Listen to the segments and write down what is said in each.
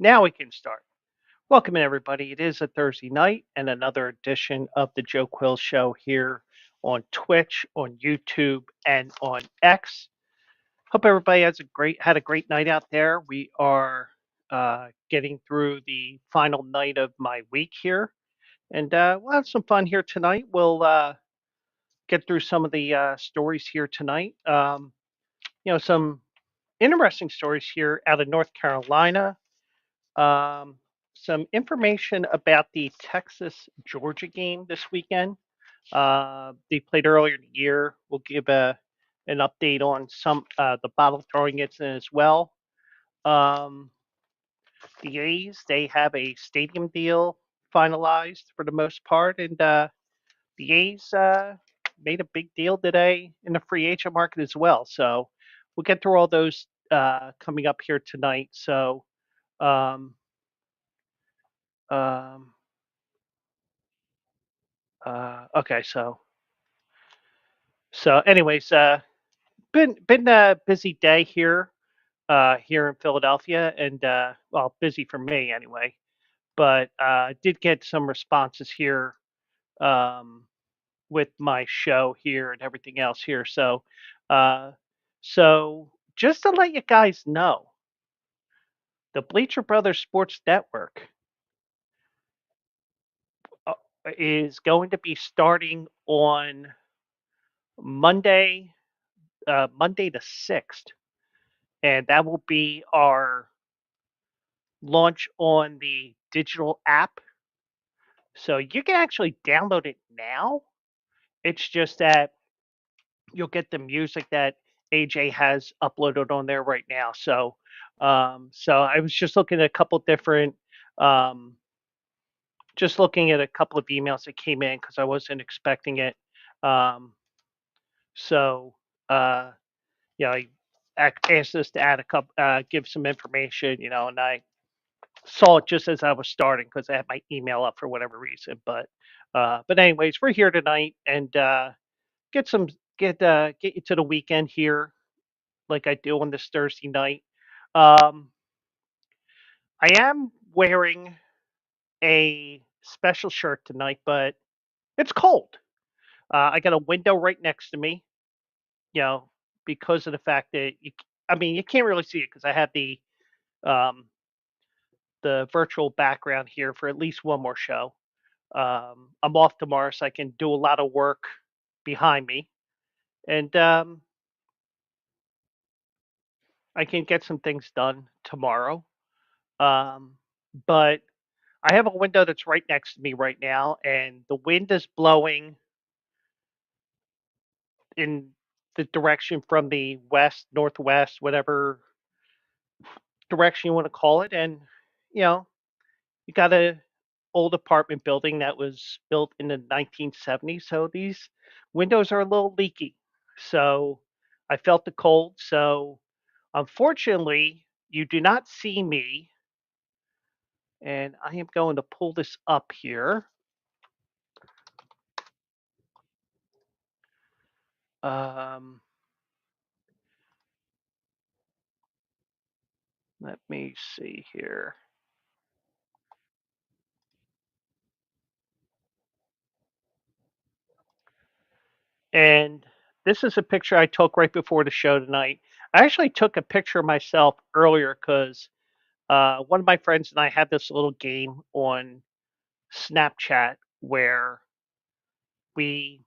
Now we can start. Welcome in, everybody. It is a Thursday night and another edition of the Joe Quills Show here on Twitch, on YouTube, and on X. Hope everybody had a great night out there. We are getting through the final night of my week here, and we'll have some fun here tonight. We'll get through some of the stories here tonight. Some interesting stories here out of North Carolina. Um, some information about the Texas Georgia game this weekend. They played earlier in the year. We'll give an update on some the bottle throwing incident as well. Um, the A's, they have a stadium deal finalized for the most part, and the A's made a big deal today in the free agent market as well. So we'll get through all those coming up here tonight. So um, um, okay, anyways, been a busy day here in Philadelphia, and well, busy for me anyway. But did get some responses here um, with my show here and everything else here. Uh, so just to let you guys know, the Bleacher Brothers Sports Network uh, is going to be starting on Monday, Monday the 6th, and that will be our launch on the digital app. So you can actually download it now. It's just that you'll get the music that AJ has uploaded on there right now. So I was just looking at a couple different, um, just looking at a couple of emails that came in because I wasn't expecting it. Um, so uh, yeah, I asked us to add a couple, give some information, and I saw it just as I was starting because I had my email up for whatever reason. But anyways, we're here tonight and get some get you to the weekend here like I do on this Thursday night. Um, I am wearing a special shirt tonight, but it's cold. I got a window right next to me, you know, because of the fact that I mean, you can't really see it because I have um, the virtual background here for at least one more show. I'm off tomorrow, so I can do a lot of work behind me, and I can get some things done tomorrow. Um, but I have a window that's right next to me right now, and the wind is blowing in the direction from the west, northwest, whatever direction you want to call it. And you know, you got a old apartment building that was built in the 1970s, so these windows are a little leaky. So I felt the cold. So unfortunately, you do not see me, and I am going to pull this up here. Um, Let me see here. And this is a picture I took right before the show tonight. I actually took a picture of myself earlier because one of my friends and I had this little game on Snapchat where we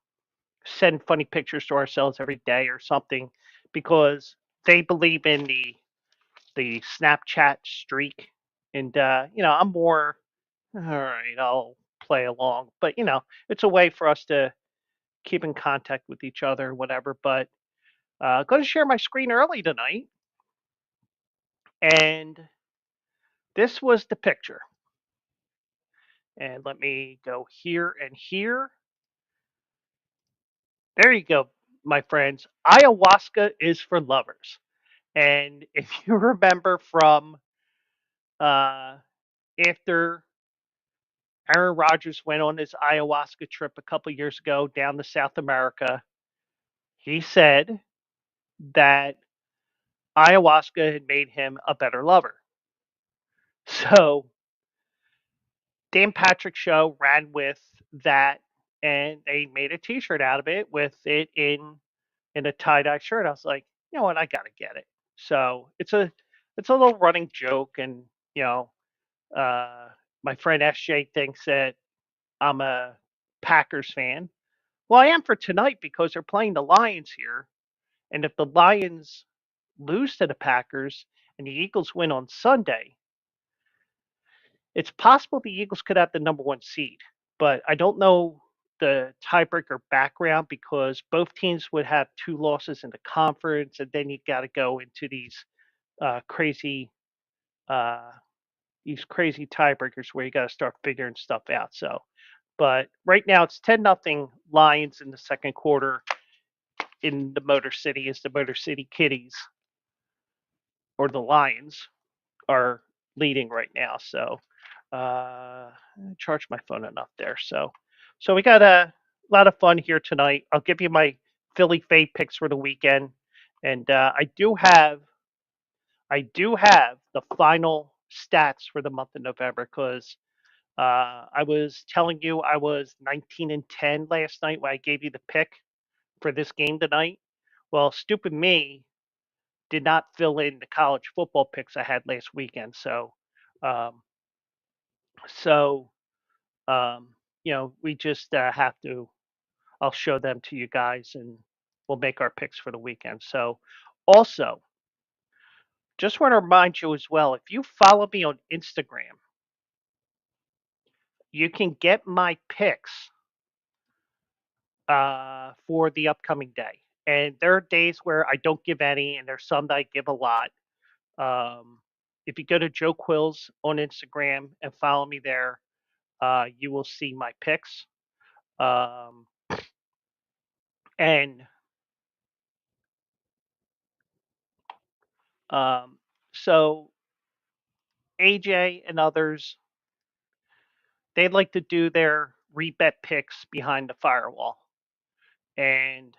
send funny pictures to ourselves every day or something because they believe in the Snapchat streak. And I'm more all right. I'll play along, but it's a way for us to keep in contact with each other, whatever. But going to share my screen early tonight, and this was the picture. And let me go here and here. There you go, my friends. Ayahuasca is for lovers. And if you remember from uh, after Aaron Rodgers went on his ayahuasca trip a couple years ago down to South America, he said that ayahuasca had made him a better lover. So Dan Patrick Show ran with that, and they made a T-shirt out of it with it in a tie-dye shirt. I was like, you know what, I gotta get it. So it's a little running joke, and you know, uh, my friend SJ thinks that I'm a Packers fan. Well, I am for tonight because they're playing the Lions here, and if the Lions lose to the Packers and the Eagles win on Sunday, it's possible the Eagles could have the number one seed, but I don't know the tiebreaker background because both teams would have two losses in the conference, and then you got to go into uh, crazy uh, these crazy tiebreakers where you got to start figuring stuff out. So, but right now it's 10-0 Lions in the second quarter in the Motor City as the Motor City Kitties or the Lions are leading right now. So I charged my phone enough there. So we got a lot of fun here tonight. I'll give you my Philly Fade picks for the weekend, and I do have the final stats for the month of November because I was telling you I was 19-10 last night when I gave you the pick for this game tonight. Well, stupid me did not fill in the college football picks I had last weekend. Um, so um, we just have to. I'll show them to you guys, and we'll make our picks for the weekend. So, also, just want to remind you as well, if you follow me on Instagram, you can get my picks for the upcoming day. And there are days where I don't give any, and there's some that I give a lot. Um, if you go to Joe Quills on Instagram and follow me there, you will see my picks. Um, and um, so AJ and others, they like to do their rebet picks behind the firewall. And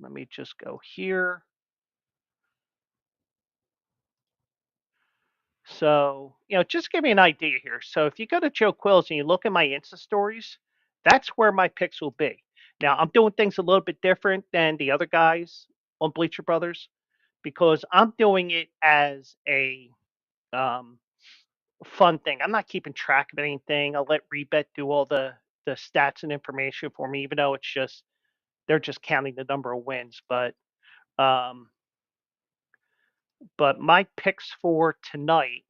let me just go here. So, just give me an idea here. So, if you go to Joe Quills and you look at my Insta stories, that's where my picks will be. Now, I'm doing things a little bit different than the other guys on Bleacher Brothers because I'm doing it as a um, fun thing. I'm not keeping track of anything. I'll let Rebet do all the stats and information for me, even though it's just they're just counting the number of wins. Um, but my picks for tonight,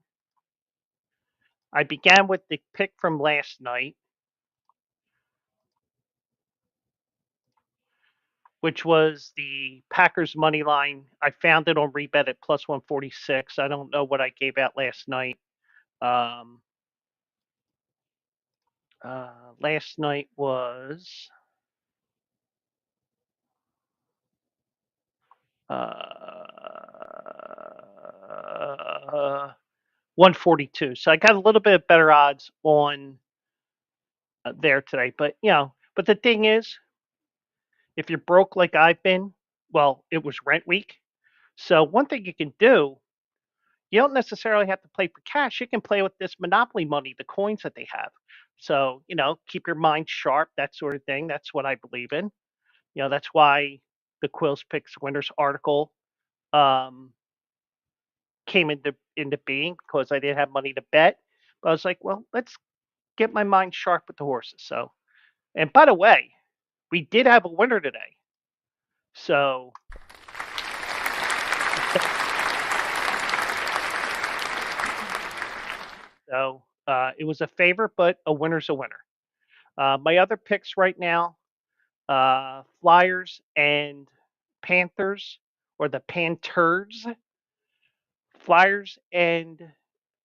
I began with the pick from last night, which was the Packers money line. I found it on Rebet at plus 146. I don't know what I gave out last night. Um, last night was uh, 142. So I got a little bit better odds on there today. But the thing is, if you're broke like I've been, well, it was rent week. So one thing you can do, you don't necessarily have to play for cash. You can play with this Monopoly money, the coins that they have. So, keep your mind sharp, that sort of thing. That's what I believe in. That's why the Quills Picks Winners article um, came into being because I didn't have money to bet. But I was like, well, let's get my mind sharp with the horses. So, and by the way, we did have a winner today. So, it was a favor, but a winner's a winner. My other picks right now, Flyers and Panthers, or the Panthers. Flyers and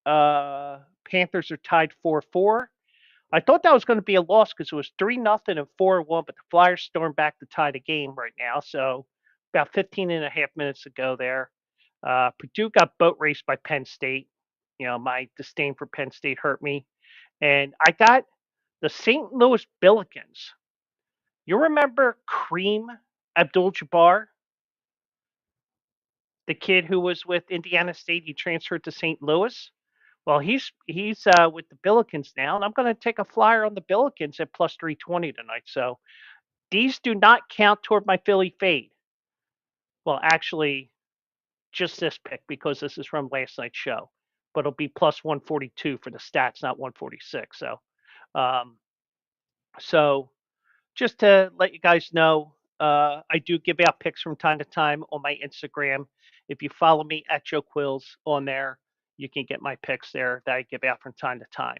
Panthers are tied 4-4. I thought that was going to be a loss because it was 3-0 and 4-1, but the Flyers stormed back to tie the game right now. So about 15 and a half minutes ago there. Purdue got boat raced by Penn State. My disdain for Penn State hurt me. And I got the St. Louis Billikens. You remember Cream Abdul-Jabbar, the kid who was with Indiana State? He transferred to St. Louis. Well, he's with the Billikens now, and I'm going to take a flyer on the Billikens at plus 320 tonight. So these do not count toward my Philly fade. Well, actually, just this pick because this is from last night's show, but it'll be plus 142 for the stats, not 146. Um, so just to let you guys know, I do give out picks from time to time on my Instagram. If you follow me at Joe Quills on there, you can get my picks there that I give out from time to time.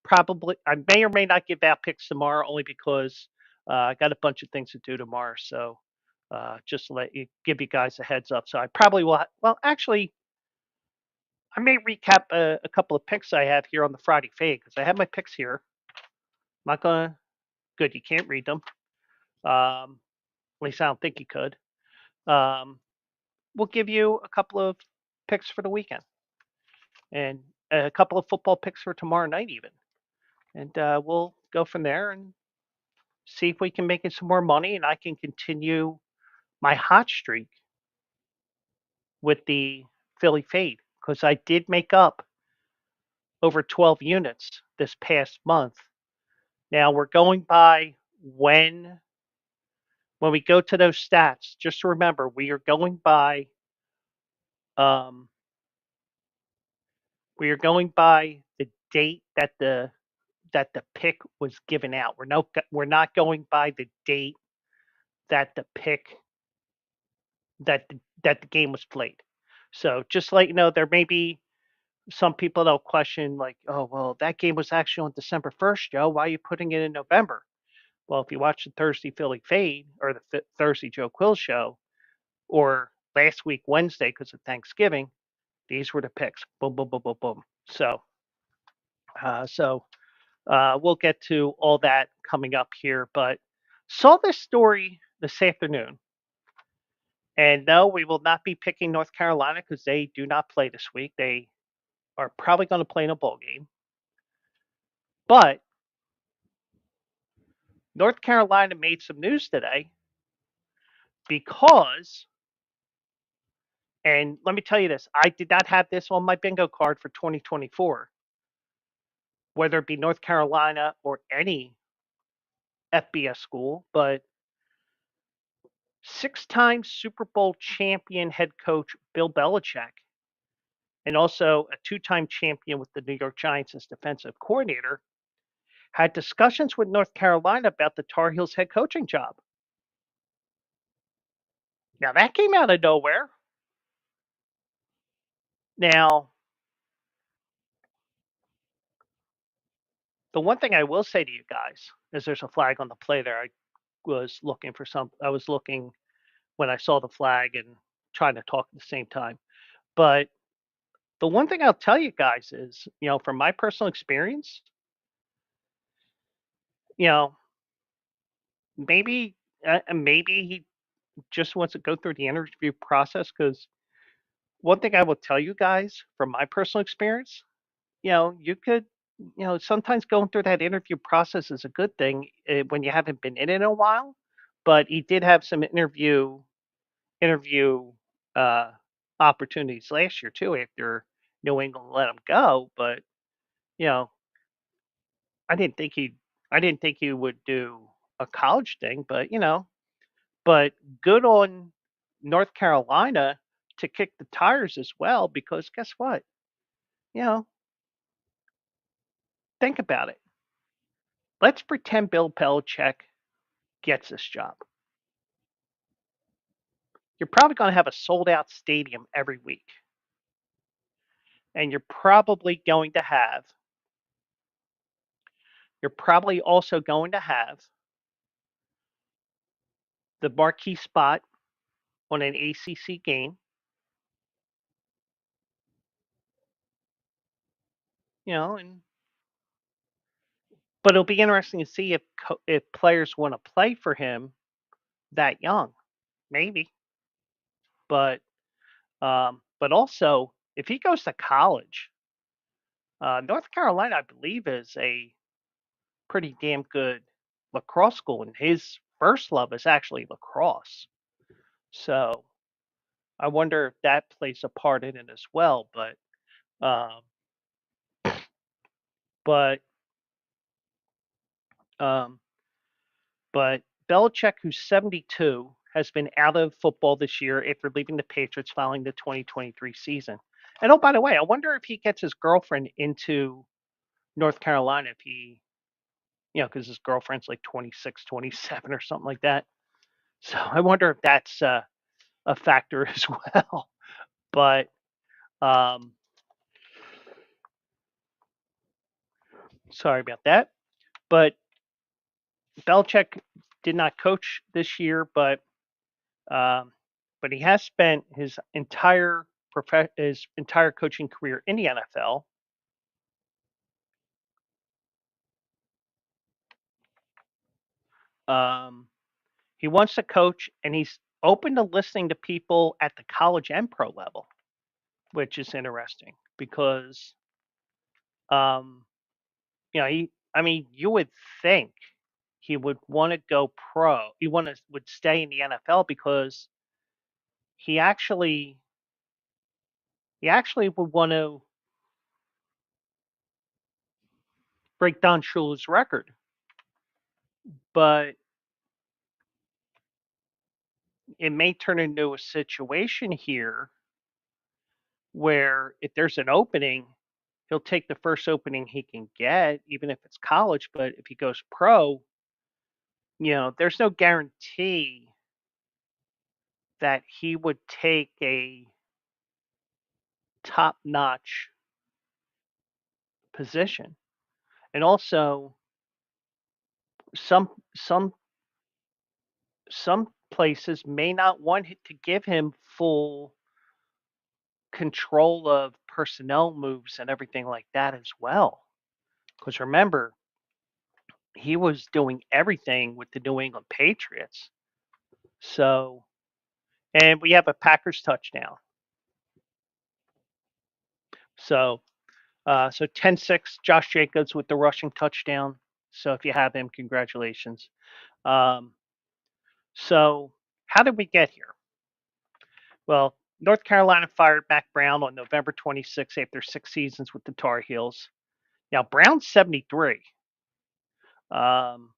Probably, I may or may not give out picks tomorrow only because I got a bunch of things to do tomorrow. So just to give you guys a heads up. So I probably will. Well, actually, I may recap a couple of picks I have here on the Friday fade because I have my picks here. I'm not gonna. Good, you can't read them. At least I don't think you could. Um, we'll give you a couple of picks for the weekend and a couple of football picks for tomorrow night, even. And we'll go from there and see if we can make it some more money and I can continue my hot streak with the Philly fade because I did make up over 12 units this past month. Now we're going by when we go to those stats. Just remember we are going by um, we are going by the date that the pick was given out. We're not going by the date that the pick that the game was played. So just let you know, there may be some people that'll question like, oh well, that game was actually on December 1st, Joe. Why are you putting it in November? Well, if you watch the Thursday Philly Fade or the Thursday Joe Quill show, or last week Wednesday because of Thanksgiving, these were the picks. Boom, boom, boom, boom, boom. So we'll get to all that coming up here, but saw this story this afternoon. And no, we will not be picking North Carolina because they do not play this week. They are probably going to play in a bowl game. But North Carolina made some news today because, and let me tell you this, I did not have this on my bingo card for 2024, whether it be North Carolina or any FBS school, but six-time Super Bowl champion head coach Bill Belichick, and also a two-time champion with the New York Giants as defensive coordinator, had discussions with North Carolina about the Tar Heels head coaching job. Now, that came out of nowhere. Now, the one thing I will say to you guys is there's a flag on the play there. I was looking when I saw the flag and trying to talk at the same time. But the one thing I'll tell you guys is, from my personal experience, you know, maybe he just wants to go through the interview process because one thing I will tell you guys from my personal experience, you could, sometimes going through that interview process is a good thing when you haven't been in it in a while. But he did have some interview uh, opportunities last year too after New England let him go. But you know, I didn't think he I didn't think he would do a college thing. But good on North Carolina to kick the tires as well because guess what? You know, think about it. Let's pretend Bill Belichick gets this job. You're probably going to have a sold out stadium every week. And you're probably also going to have the marquee spot on an ACC game, and but it'll be interesting to see if players want to play for him that young, maybe. But also if he goes to college, North Carolina, I believe, is a pretty damn good lacrosse school, and his first love is actually lacrosse. So I wonder if that plays a part in it as well. But But um, but Belichick, who's 72, has been out of football this year after leaving the Patriots following the 2023 season. And oh, by the way, I wonder if he gets his girlfriend into North Carolina if he, because his girlfriend's like 26, 27 or something like that. So I wonder if that's a factor as well. But um, sorry about that. But Belichick did not coach this year, um, but he has spent his entire coaching career in the NFL. Um, he wants to coach, and he's open to listening to people at the college and pro level, which is interesting because um, I mean, you would think he would want to go pro. Would stay in the NFL because he actually he actually would want to break Don Shula's record, but it may turn into a situation here where if there's an opening, he'll take the first opening he can get, even if it's college. But if he goes pro, there's no guarantee that he would take a top notch position. And also, some some some places may not want to give him full control of personnel moves and everything like that as well. Because remember, he was doing everything with the New England Patriots. So, and we have a Packers touchdown. So, so 10-6, Josh Jacobs with the rushing touchdown. So if you have him, congratulations. Um, so how did we get here? Well, North Carolina fired Mac Brown on November 26th after 6 seasons with the Tar Heels. Now Brown's 73. Um,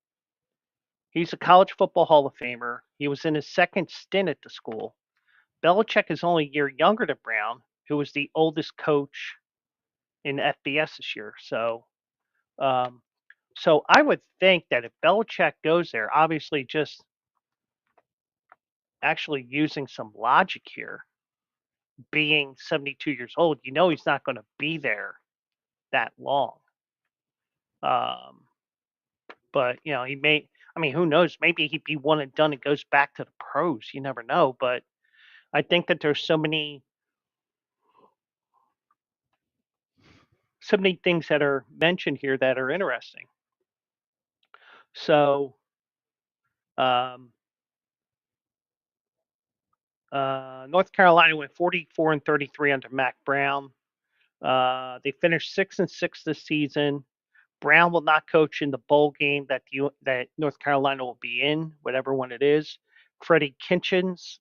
he's a college football Hall of Famer. He was in his second stint at the school. Belichick is only a year younger than Brown, who was the oldest coach in FBS this year. Um, so I would think that if Belichick goes there, obviously just actually using some logic here, being 72 years old, he's not going to be there that long. Um, but he may. I mean, who knows? Maybe he'd be one and done and goes back to the pros. You never know. But I think that there's so many things that are mentioned here that are interesting. So um, North Carolina went 44-33 under Mac Brown. They finished 6-6 this season. Brown will not coach in the bowl game that North Carolina will be in, whatever one it is. Freddie Kitchens,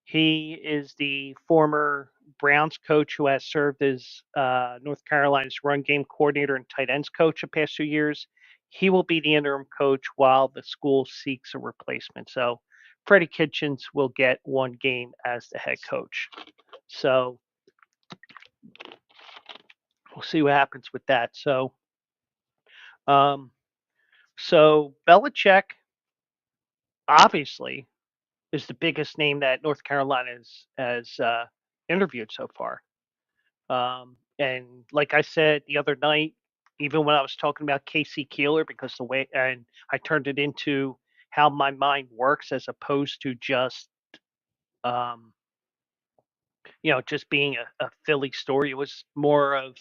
he is the former Browns coach who has served as North Carolina's run game coordinator and tight ends coach the past 2 years. He will be the interim coach while the school seeks a replacement. So Freddie Kitchens will get one game as the head coach. So we'll see what happens with that. Um, so Belichick obviously is the biggest name that North Carolina has interviewed so far. And like I said the other night, even when I was talking about Casey Keeler, because the way and I turned it into how my mind works as opposed to just um, just being a Philly story. It was more of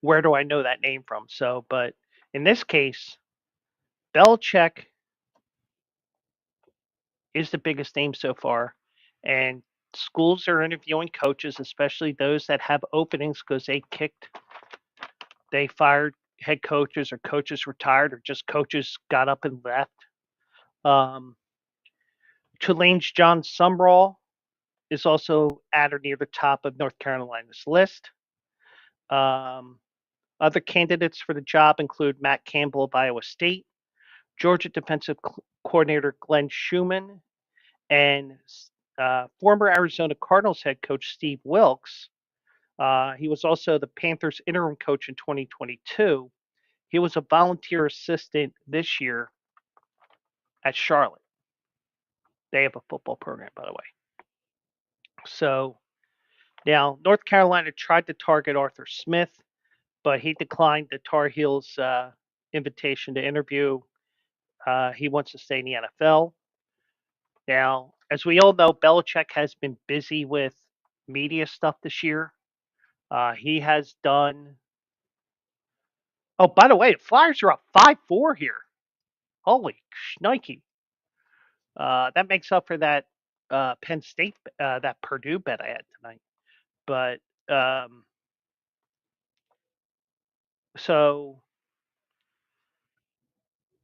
where do I know that name from? So, but in this case, Belichick is the biggest name so far, and schools are interviewing coaches, especially those that have openings because they fired head coaches or coaches retired or just coaches got up and left. Um, Tulane's John Sumrall is also at or near the top of North Carolina's list. Um, Other candidates for the job include Matt Campbell of Iowa State, Georgia defensive coordinator Glenn Schumann, and former Arizona Cardinals head coach Steve Wilkes. He was also the Panthers interim coach in 2022. He was a volunteer assistant this year at Charlotte. They have a football program, by the way. So now North Carolina tried to target Arthur Smith, but he declined the Tar Heels' invitation to interview. He wants to stay in the NFL. Now, as we all know, Belichick has been busy with media stuff this year. He has done. Oh, by the way, the Flyers are up 5-4 here. Holy shnikey. That makes up for that Penn State, that Purdue bet I had tonight. But so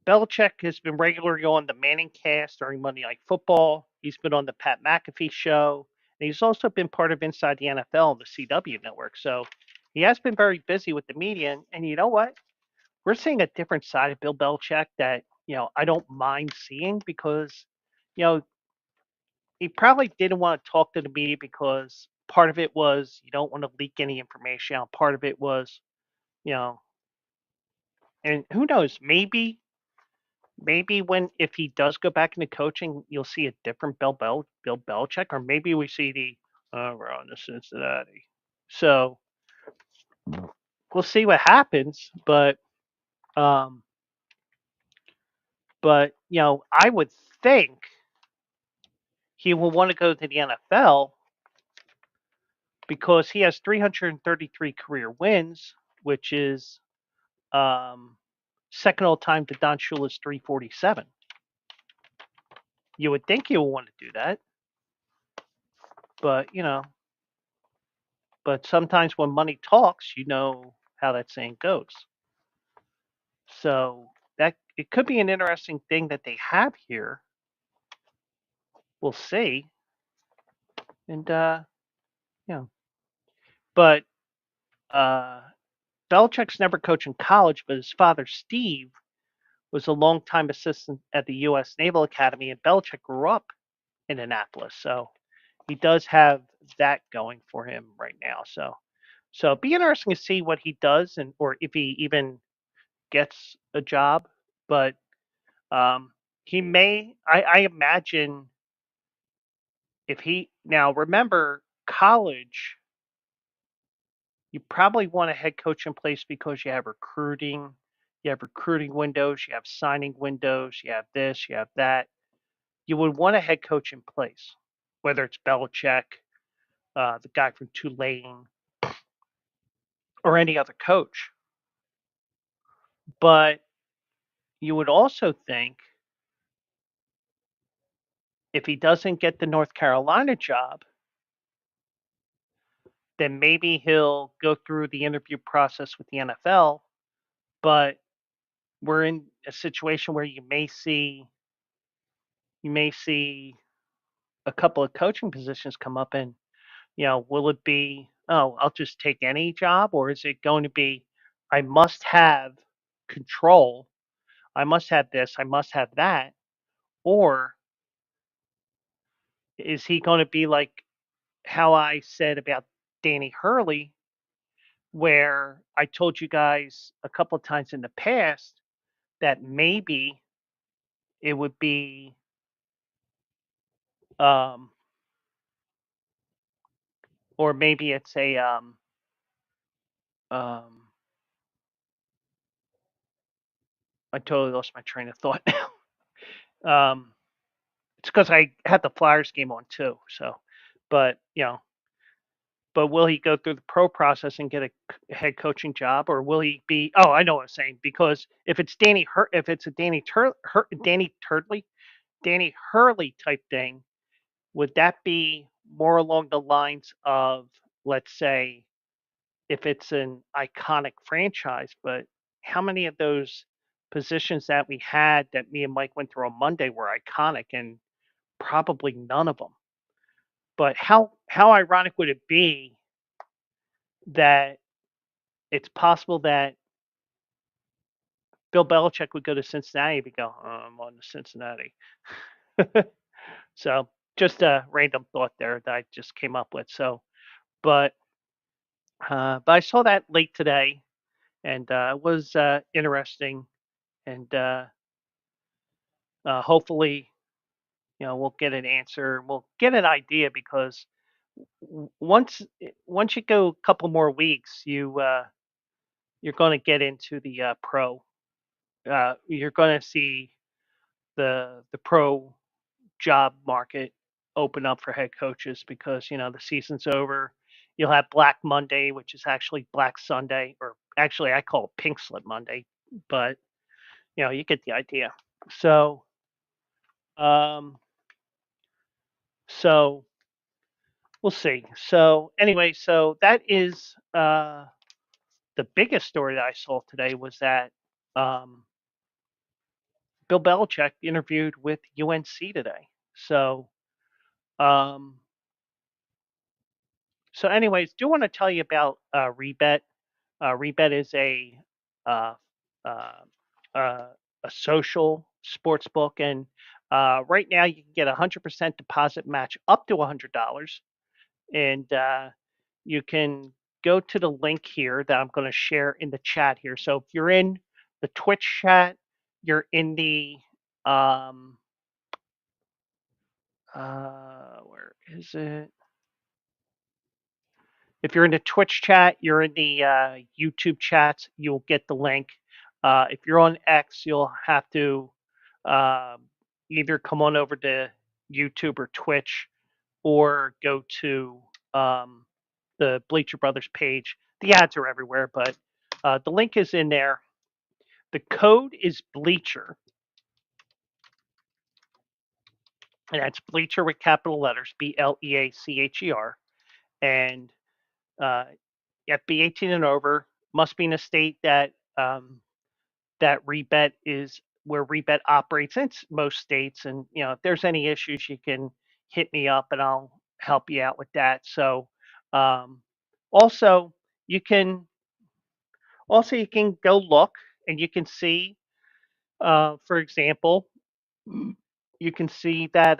Belichick has been regularly on the Manning cast during Monday Night Football. He's been on the Pat McAfee show. And he's also been part of Inside the NFL on the CW network. So he has been very busy with the media. And you know what? We're seeing a different side of Bill Belichick that, I don't mind seeing because, you know, he probably didn't want to talk to the media because part of it was you don't want to leak any information out. Part of it was, you know, and who knows, maybe when if he does go back into coaching, you'll see a different Bill Belichick, or maybe we see the we're on to Cincinnati. So we'll see what happens, um, but I would think he will want to go to the NFL because he has 333 career wins, which is second all time to Don Shula's 347. You would think he will want to do that, but sometimes when money talks, you know how that saying goes. So that it could be an interesting thing that they have here. We'll see. And you know, but uh Belichick's never coached in college, but his father Steve was a longtime assistant at the U.S. Naval Academy, and Belichick grew up in Annapolis, so he does have that going for him right now. So it'd be interesting to see what he does, and or if he even gets a job. But he may. I imagine if he now remember college, you probably want a head coach in place because you have recruiting windows, you have signing windows, you have this, you have that. You would want a head coach in place, whether it's Belichick, the guy from Tulane, or any other coach. But you would also think if he doesn't get the North Carolina job, then maybe he'll go through the interview process with the NFL. But we're in a situation where you may see a couple of coaching positions come up, and will it be, oh, I'll just take any job, or is it going to be I must have control, I must have this, I must have that, or is he going to be like how I said about Danny Hurley, where I told you guys a couple of times in the past that maybe it would be um or maybe it's a um I totally lost my train of thought now. It's because I had the Flyers game on too. So, but but will he go through the pro process and get a head coaching job, or will he be? Oh, I know what I'm saying. Because if it's if it's a Danny Hurley type thing, would that be more along the lines of, let's say, if it's an iconic franchise, but how many of those positions that we had that me and Mike went through on Monday were iconic, and probably none of them. But how ironic would it be that it's possible that Bill Belichick would go to Cincinnati if he go, oh, I'm on to Cincinnati. So just a random thought there that I just came up with. So, but but I saw that late today, and it was interesting, and hopefully, we'll get an answer. We'll get an idea because once you go a couple more weeks, you're going to get into the pro. You're going to see the pro job market open up for head coaches because the season's over. You'll have Black Monday, which is actually Black Sunday, or actually I call it Pink Slip Monday, but you get the idea. So, um, so we'll see. So anyway, so that is the biggest story that I saw today was that um, Bill Belichick interviewed with UNC today. So um, anyways, do want to tell you about Rebet. Rebet is uh, uh, uh, a social sports book, and right now you can get 100% deposit match up to $100, and you can go to the link here that I'm going to share in the chat here. So if you're in the Twitch chat, you're in the where is it? If you're in the Twitch chat, you're in the YouTube chats, you'll get the link. If you're on X, you'll have to um, either come on over to YouTube or Twitch or go to um, the Bleacher Brothers page. The ads are everywhere, but the link is in there. The code is Bleacher, and that's Bleacher with capital letters, Bleacher. And uh, you have to be 18 and over, must be in a state that that Rebet is where Rebet operates in most states. And if there's any issues, you can hit me up and I'll help you out with that. So um, also you can you can go look and you can see, for example, you can see that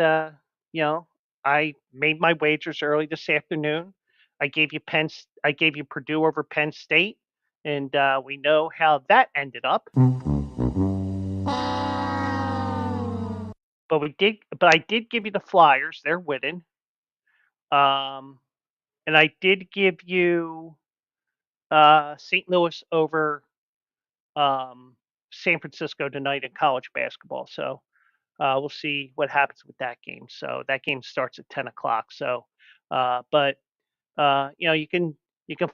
you know I made my wagers early this afternoon. I gave you Purdue over Penn State, and we know how that ended up. But I did give you the Flyers. They're winning. Um, and I did give you St. Louis over um, San Francisco tonight in college basketball. So we'll see what happens with that game. So that game starts at 10 o'clock. So, but you can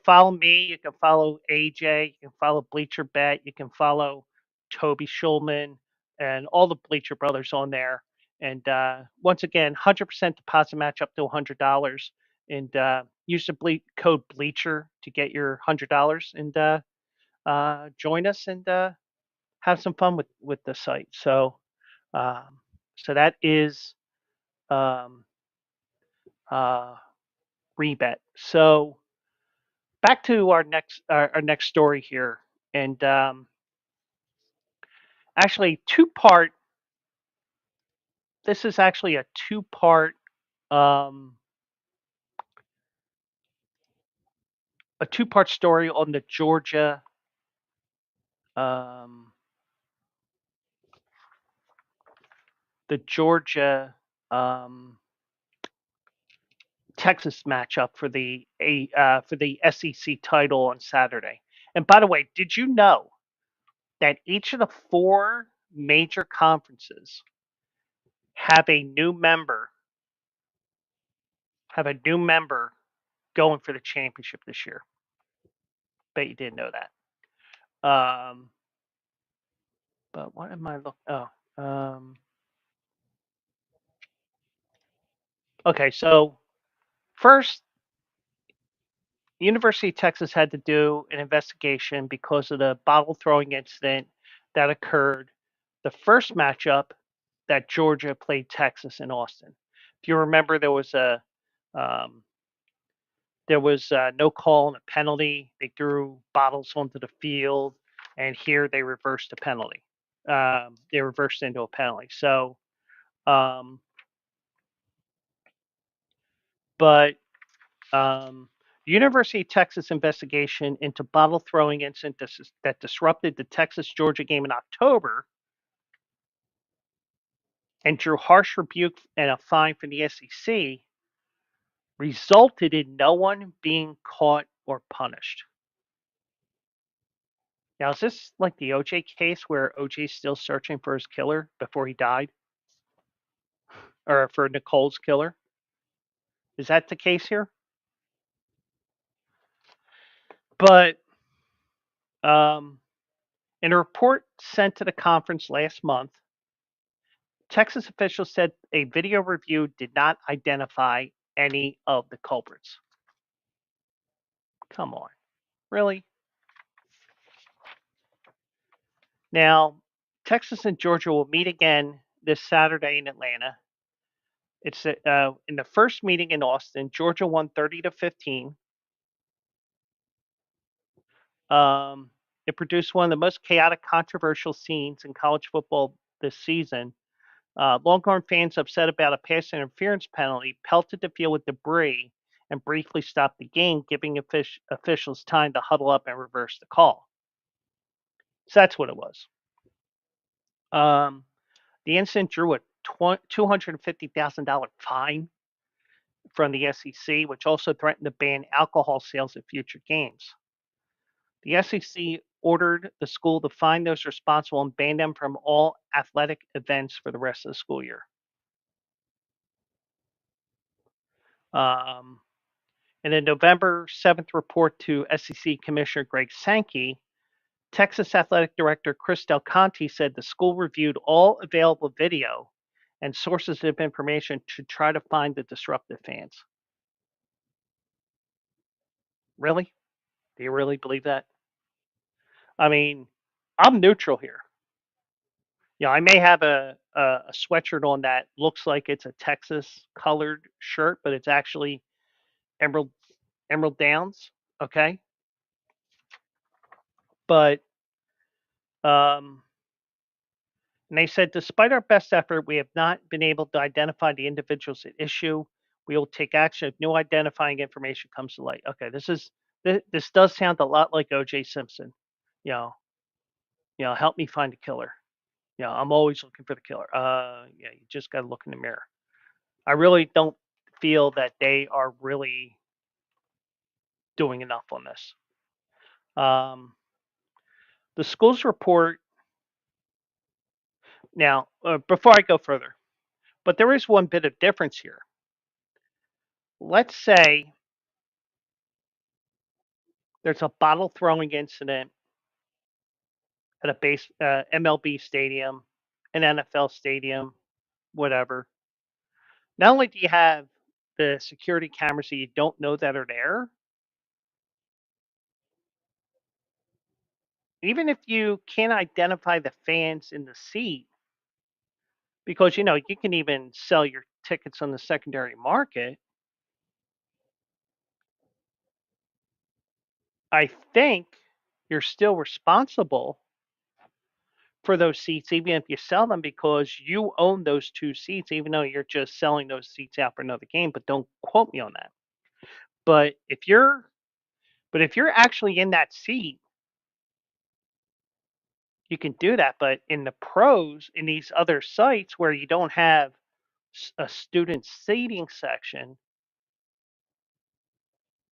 follow me, you can follow AJ, you can follow Bleacher Bet, you can follow Toby Schulman and all the Bleacher brothers on there. And once again, 100% deposit match up to $100, and use the code Bleacher to get your $100, and join us and have some fun with the site. So that is um, uh, Rebet. So back to our next story here, and actually two part. This is actually a um, two part story on um, the Georgia um, Texas matchup for the SEC title on Saturday. And by the way, did you know that each of the four major conferences have a new member going for the championship this year? Bet you didn't know that. But what am I looking? Okay. So first, University of Texas had to do an investigation because of the bottle throwing incident that occurred the first matchup that Georgia played Texas in Austin. If you remember, there was um, There was no call and a penalty. They threw bottles onto the field, and here they reversed the penalty. They reversed into a penalty. So, um, but the University of Texas investigation into bottle throwing incident that disrupted the Texas Georgia game in October and drew harsh rebuke and a fine from the SEC resulted in no one being caught or punished. Now, is this like the OJ case where OJ's still searching for his killer before he died, or for Nicole's killer? Is that the case here? But um, in a report sent to the conference last month, Texas officials said a video review did not identify any of the culprits. Come on, really? Now, Texas and Georgia will meet again this Saturday in Atlanta. It's in the first meeting in Austin. Georgia won 30-15. It produced one of the most chaotic, controversial scenes in college football this season. Longhorn fans upset about a pass interference penalty pelted the field with debris and briefly stopped the game, giving officials time to huddle up and reverse the call. So that's what it was. Um, the incident drew a $250,000 fine from the SEC, which also threatened to ban alcohol sales at future games. The SEC ordered the school to fine those responsible and ban them from all athletic events for the rest of the school year. Um, in a November 7th report to SEC Commissioner Greg Sankey, Texas Athletic Director Chris Del Conte said the school reviewed all available video and sources of information to try to find the disruptive fans. Really? Do you really believe that? I mean, I'm neutral here. I may have a sweatshirt on that looks like it's a Texas colored shirt, but it's actually Emerald Emerald Downs. Okay, but um, and they said, despite our best effort, we have not been able to identify the individuals at issue. We will take action if new identifying information comes to light. Okay, this does sound a lot like O.J. Simpson. You know, help me find the killer. I'm always looking for the killer. Yeah, you just got to look in the mirror. I really don't feel that they are really doing enough on this. Um, the school's report now, before I go further, but there is one bit of difference here. Let's say there's a bottle throwing incident at a MLB stadium, an NFL stadium, whatever. Not only do you have the security cameras that you don't know that are there, even if you can't identify the fans in the seat, because you can even sell your tickets on the secondary market. I think you're still responsible for those seats, even if you sell them, because you own those two seats, even though you're just selling those seats out for another game. But don't quote me on that. But if you're actually in that seat, you can do that. But in the pros, in these other sites where you don't have a student seating section,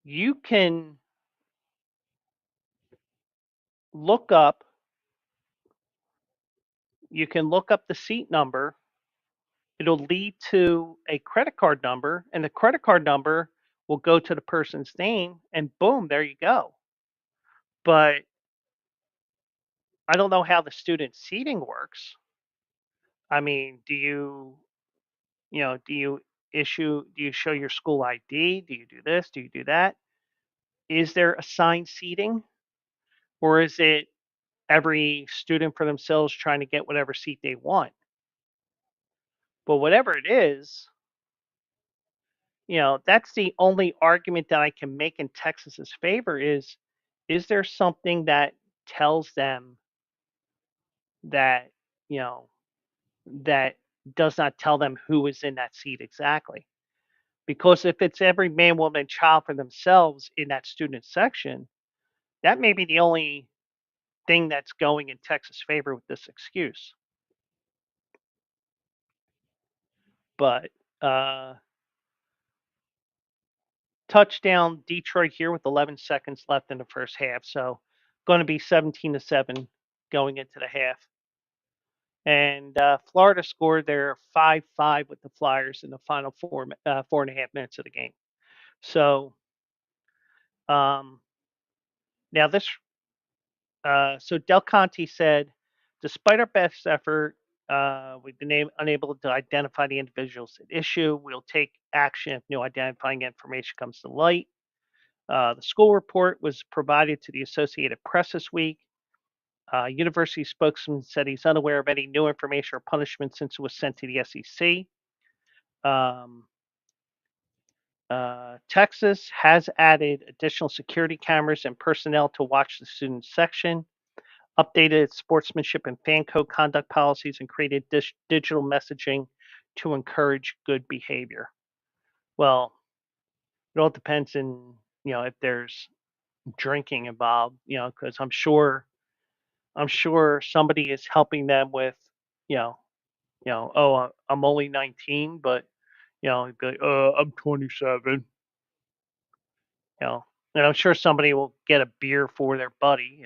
you can look up the seat number. It'll lead to a credit card number, and the credit card number will go to the person's name, and boom, there you go. But I don't know how the student seating works. I mean, do you do you show your school ID? Do you do this? Do you do that? Is there assigned seating, or is it every student for themselves trying to get whatever seat they want? But whatever it is, that's the only argument that I can make in Texas's favor is there something that tells them that, you know, that does not tell them who is in that seat exactly? Because if it's every man, woman, and child for themselves in that student section, that may be the only thing that's going in Texas' favor with this excuse. But touchdown Detroit here with 11 seconds left in the first half. So going to be 17-7 going into the half. And Florida scored their 5-5 with the Flyers in the final 4.5 minutes of the game. So um, now this, so Del Conte said, despite our best effort, we've been unable to identify the individuals at issue. We'll take action if new identifying information comes to light. The school report was provided to the Associated Press this week. University spokesman said he's unaware of any new information or punishment since it was sent to the SEC. Um, Texas has added additional security cameras and personnel to watch the student section, updated its sportsmanship and fan code conduct policies, and created digital messaging to encourage good behavior. Well, it all depends on if there's drinking involved, because I'm sure somebody is helping them with, you know, oh, I'm only 19, but he'd be like, I'm 27, you know, and I'm sure somebody will get a beer for their buddy,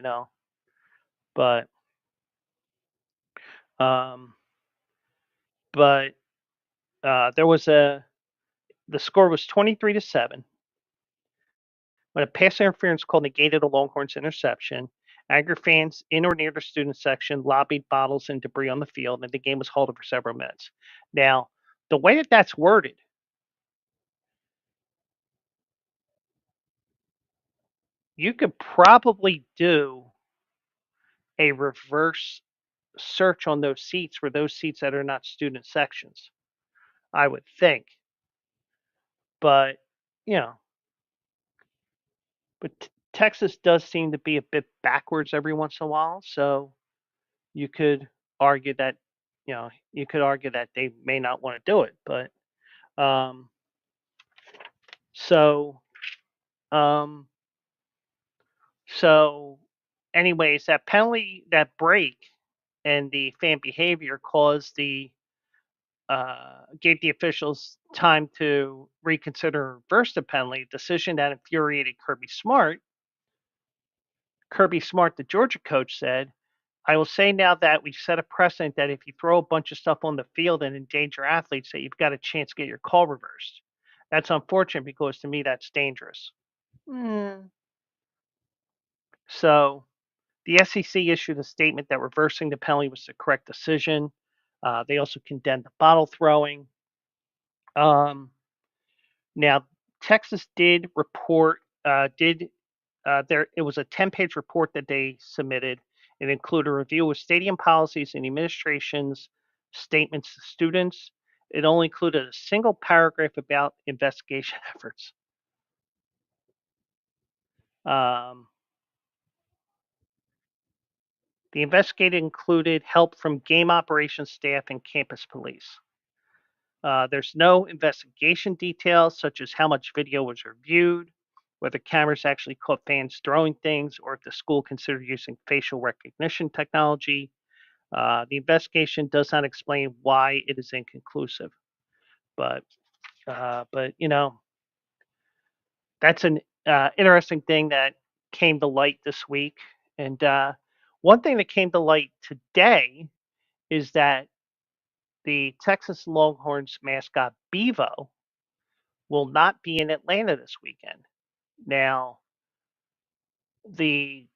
but um, but there was the score was 23-7 when a pass interference call negated a Longhorns interception. Angry fans in or near the student section lobbied bottles and debris on the field, and the game was halted for several minutes. Now, the way that that's worded, you could probably do a reverse search on those seats for those seats that are not student sections, I would think. But, you know, but Texas does seem to be a bit backwards every once in a while. So you could argue that, they may not want to do it. But um, so, um, so, anyways, that penalty, that break, and the fan behavior caused gave the officials time to reconsider and reverse the penalty, decision that infuriated Kirby Smart. Kirby Smart, the Georgia coach, said, I will say now that we've set a precedent that if you throw a bunch of stuff on the field and endanger athletes, that you've got a chance to get your call reversed. That's unfortunate because to me that's dangerous. Mm. So the SEC issued a statement that reversing the penalty was the correct decision. They also condemned the bottle throwing. Um, Now, Texas did report, did there? It was a 10-page report that they submitted. It included a review of stadium policies and the administration's statements to students. It only included a single paragraph about investigation efforts. Um, the investigation included help from game operations staff and campus police. There's no investigation details, such as how much video was reviewed, whether cameras actually caught fans throwing things, or if the school considered using facial recognition technology. The investigation does not explain why it is inconclusive, but that's an interesting thing that came to light this week. And one thing that came to light today is that the Texas Longhorns mascot Bevo will not be in Atlanta this weekend. Now, the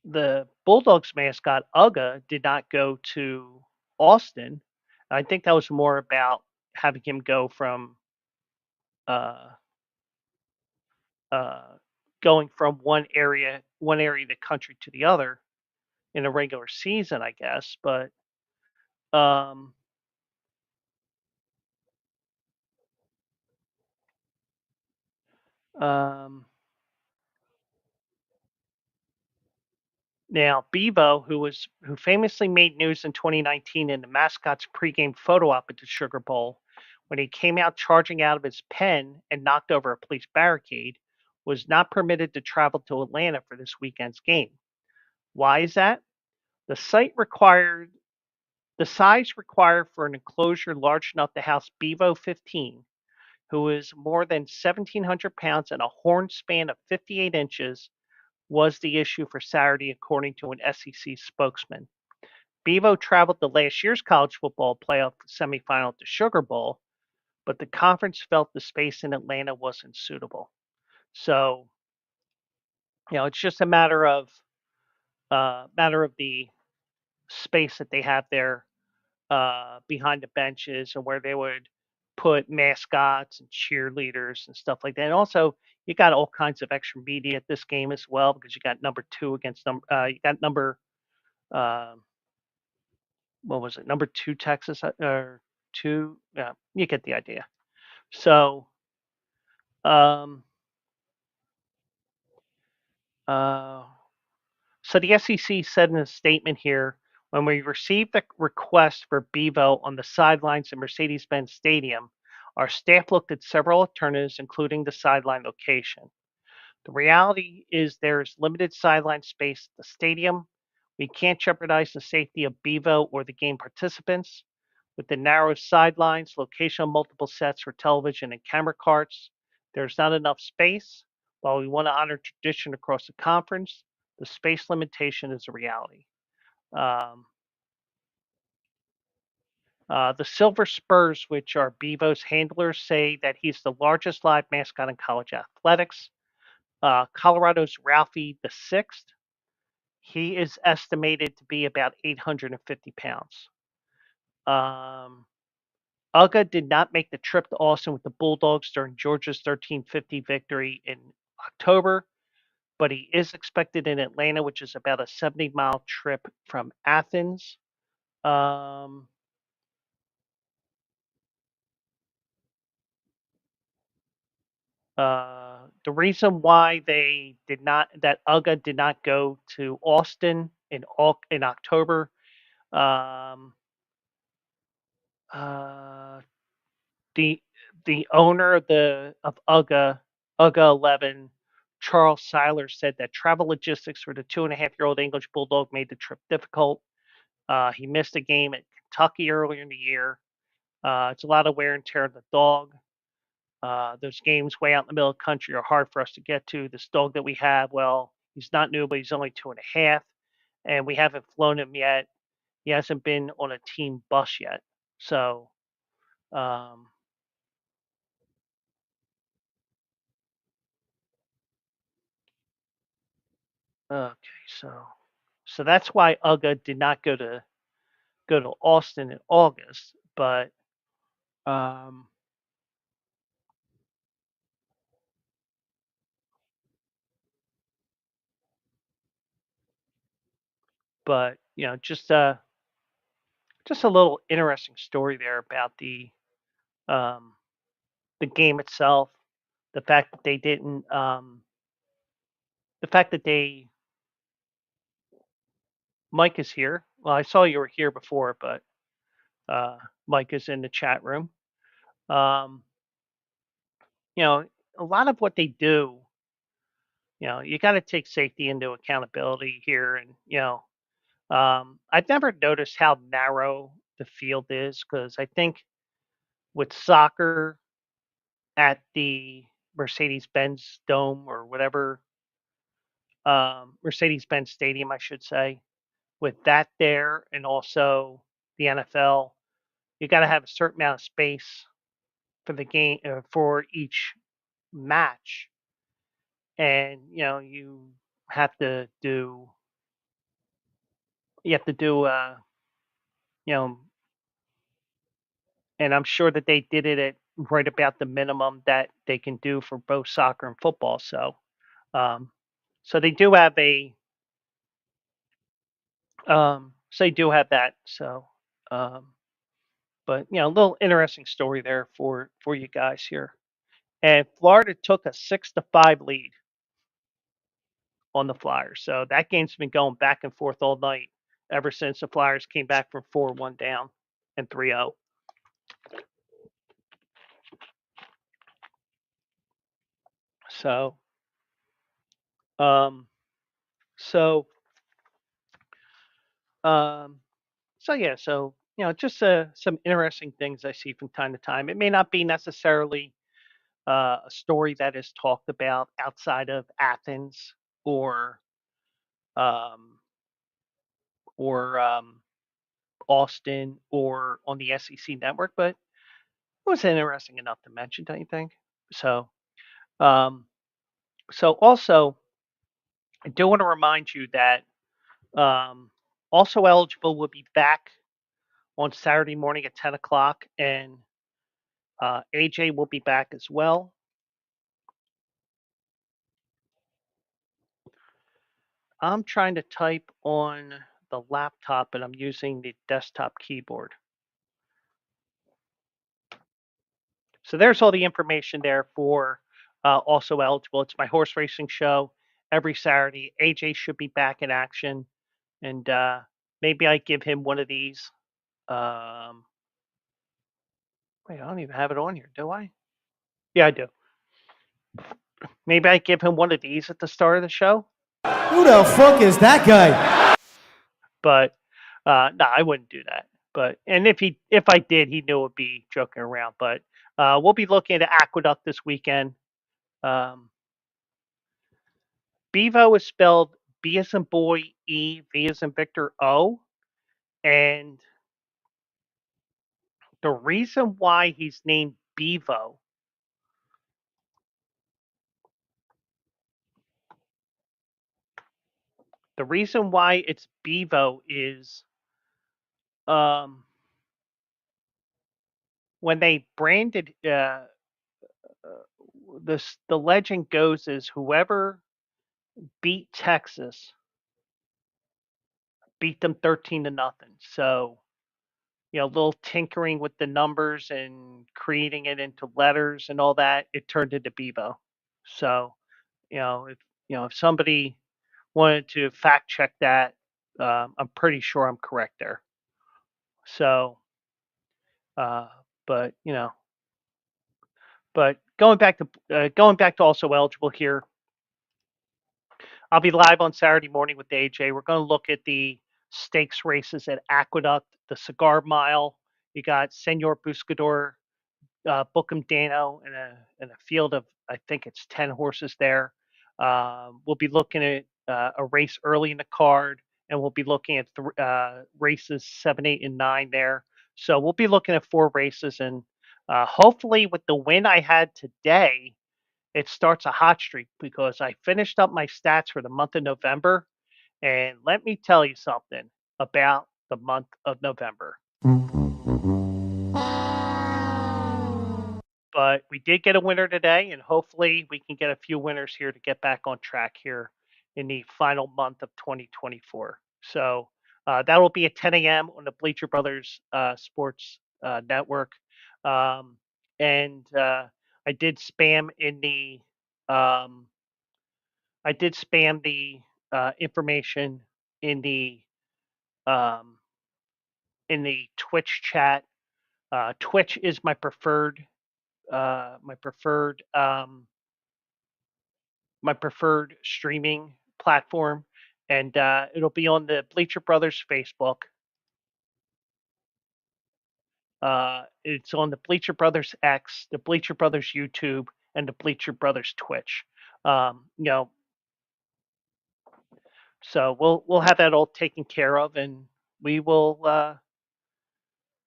the Bulldogs mascot Uga did not go to Austin. I think that was more about having him go from uh, uh, going from one area of the country to the other in a regular season, I guess. But um, Um, Now, Bevo, who famously made news in 2019 in the mascot's pregame photo op at the Sugar Bowl, when he came out charging out of his pen and knocked over a police barricade, was not permitted to travel to Atlanta for this weekend's game. Why is that? The site required the size required for an enclosure large enough to house Bevo 15, who is more than 1,700 pounds and a horn span of 58 inches, was the issue for Saturday, according to an SEC spokesman. Bevo traveled to last year's college football playoff semifinal at the Sugar Bowl, but the conference felt the space in Atlanta wasn't suitable. So, it's just a matter of the space that they have there behind the benches and where they would put mascots and cheerleaders and stuff like that. And also, you got all kinds of extra media at this game as well because you got number two against you got number uh, what was it, number two Texas or two? Yeah, you get the idea. So, um, uh, so the SEC said in a statement here, when we received the request for Bevo on the sidelines in Mercedes-Benz Stadium, our staff looked at several alternatives, including the sideline location. The reality is there is limited sideline space at the stadium. We can't jeopardize the safety of Bevo or the game participants. With the narrow sidelines, location of multiple sets for television and camera carts, there's not enough space. While we want to honor tradition across the conference, the space limitation is a reality. Um, the Silver Spurs, which are Bevo's handlers, say that he's the largest live mascot in college athletics. Colorado's Ralphie the Sixth, he is estimated to be about 850 pounds. Um, Uga did not make the trip to Austin with the Bulldogs during Georgia's 1350 victory in October, but he is expected in Atlanta, which is about a 70-mile trip from Athens. Um, the reason why that Uga did not go to Austin in October, um, uh, the the owner of Uga 11, Charles Seiler, said that travel logistics for the 2.5-year-old English bulldog made the trip difficult. He missed a game at Kentucky earlier in the year. It's a lot of wear and tear on the dog. Those games way out in the middle of the country are hard for us to get to. This dog that we have, well, he's not new, but he's only 2.5, and we haven't flown him yet. He hasn't been on a team bus yet. So, um, okay, so that's why Uga did not go to Austin in August, um, but just a little interesting story there about um, the game itself, the fact that they didn't, the fact that they Mike is here. Well, I saw you were here before, but uh, Mike is in the chat room. Um, you know, a lot of what they do, you got to take safety into accountability here, and I've never noticed how narrow the field is because I think with soccer at the Mercedes Benz Dome or whatever, Mercedes Benz Stadium, I should say, with that there and also the NFL, you got to have a certain amount of space for the game for each match. And, have to do, you have to do, you know, and I'm sure that they did it at right about the minimum that they can do for both soccer and football. Um, so they do have so they do have that. Um, but a little interesting story there for you guys here. and Florida took a 6-5 lead on the Flyers. So that game's been going back and forth all night ever since the Flyers came back from 4-1 down and 3-0. So, um, so, um, so yeah, so just some interesting things I see from time to time. It may not be necessarily a story that is talked about outside of Athens or um, or Austin or on the SEC network, but it was interesting enough to mention, don't you think? So, um, so also, I do want to remind you that um, also eligible will be back on Saturday morning at 10 o'clock, and AJ will be back as well. I'm trying to type on the laptop, but I'm using the desktop keyboard. So there's all the information there for also eligible. It's my horse racing show every Saturday. AJ should be back in action, and maybe I give him one of these. Um, Wait, I don't even have it on here, do I? Yeah, I do. Maybe I give him one of these at the start of the show. Who the fuck is that guy? But no, I wouldn't do that. But and if I did, he knew it would be joking around. But we'll be looking at Aqueduct this weekend. Um, Bevo is spelled B as in boy, E, V as in Victor, O. And the reason why he's named Bevo, the reason why it's Bevo is um, when they branded the legend goes is whoever beat Texas beat them 13-0. So a little tinkering with the numbers and creating it into letters and all that, it turned into Bevo. So if somebody wanted to fact check that, I'm pretty sure I'm correct there. So, uh, but but going back to also eligible here, I'll be live on Saturday morning with AJ. We're going to look at the stakes races at Aqueduct, the Cigar Mile. You got Senor Buscador, Bookham Dano, and a field of I think it's 10 horses there. We'll be looking at a race early in the card, and we'll be looking at races 7, 8, and 9 there. So we'll be looking at 4 races, and hopefully with the win I had today, it starts a hot streak because I finished up my stats for the month of November. And let me tell you something about the month of November. But we did get a winner today, and hopefully we can get a few winners here to get back on track here in the final month of 2024. So that will be at 10 a.m. on the Bleacher Brothers Sports Network. Um, and I did spam in the um, I did spam the information in the um, Twitch chat. Twitch is uh, my preferred um, my preferred streaming platform, and it'll be on the Bleacher Brothers Facebook. It's on the Bleacher Brothers X, the Bleacher Brothers YouTube, and the Bleacher Brothers Twitch. Um, you know, so we'll have that all taken care of, and we will uh,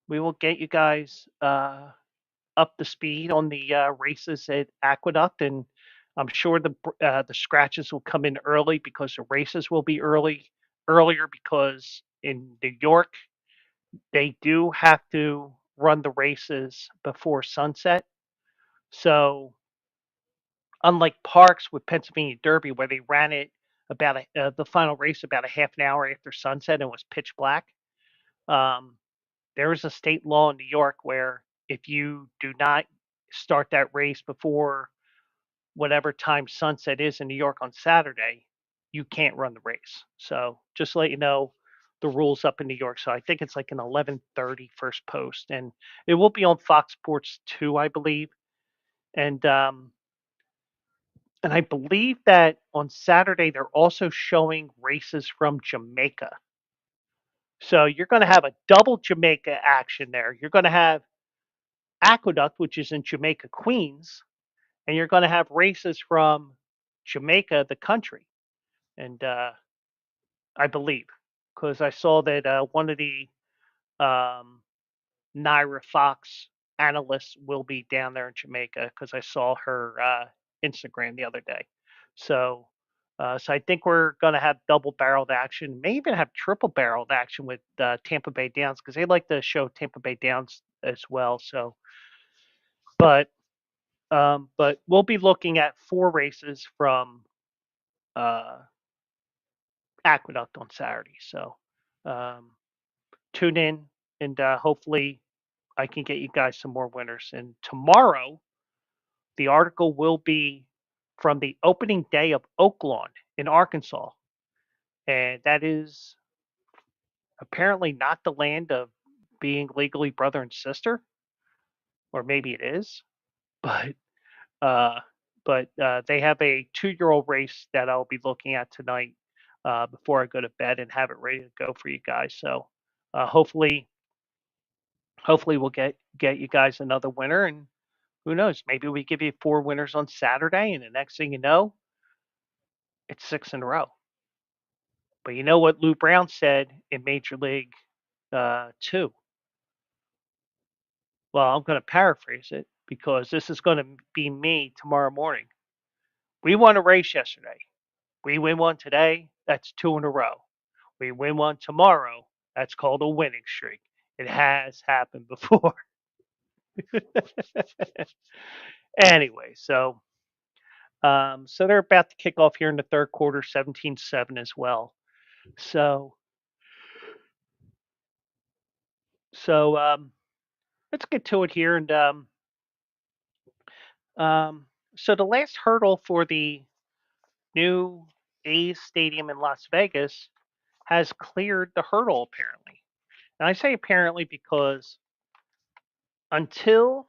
we will get you guys up to speed on the races at Aqueduct, and I'm sure the scratches will come in early because the races will be earlier because in New York they do have to run the races before sunset. So unlike Parks with Pennsylvania Derby where they ran it about the final race about a half an hour after sunset and was pitch black, um, there is a state law in New York where if you do not start that race before whatever time sunset is in New York on Saturday, you can't run the race. So just to let you know the rules up in New York. So I think it's like an 11:30 first post, and it will be on Fox Sports 2, I believe. And and I believe that on Saturday they're also showing races from Jamaica. So you're going to have a double Jamaica action there. You're going to have Aqueduct, which is in Jamaica, Queens, and you're going to have races from Jamaica, the country. And I believe, because I saw that one of the um, Naira Fox analysts will be down there in Jamaica because I saw her Instagram the other day. So, so I think we're going to have double barreled action, may even have triple barreled action with Tampa Bay Downs because they like to show Tampa Bay Downs as well. So, but but we'll be looking at 4 races from uh, Aqueduct on Saturday. So um, tune in and hopefully I can get you guys some more winners. And tomorrow, the article will be from the opening day of Oaklawn in Arkansas. And that is apparently not the land of being legally brother and sister, or maybe it is, but uh, they have a 2-year-old race that I'll be looking at tonight before I go to bed and have it ready to go for you guys. So hopefully, we'll get you guys another winner, and who knows, maybe we give you 4 winners on Saturday, and the next thing you know, it's 6 in a row. But you know what Lou Brown said in Major League 2? Well, I'm going to paraphrase it because this is going to be me tomorrow morning. We won a race yesterday. We win one today. That's 2 in a row. We win one tomorrow. That's called a winning streak. It has happened before. Anyway, so they're about to kick off here in the third quarter, 17-7 as well. So so let's get to it here. And um, so the last hurdle for the new A's Stadium in Las Vegas has cleared the hurdle apparently. And I say apparently because until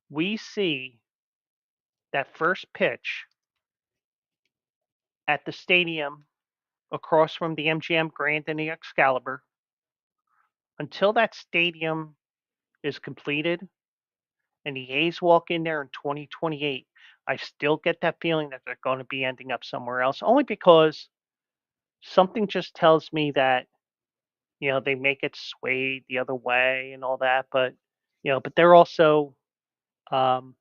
we see that first pitch at the stadium across from the MGM Grand and the Excalibur, until that stadium is completed and the A's walk in there in 2028, I still get that feeling that they're going to be ending up somewhere else, only because something just tells me that, they make it sway the other way and all that, but, but um,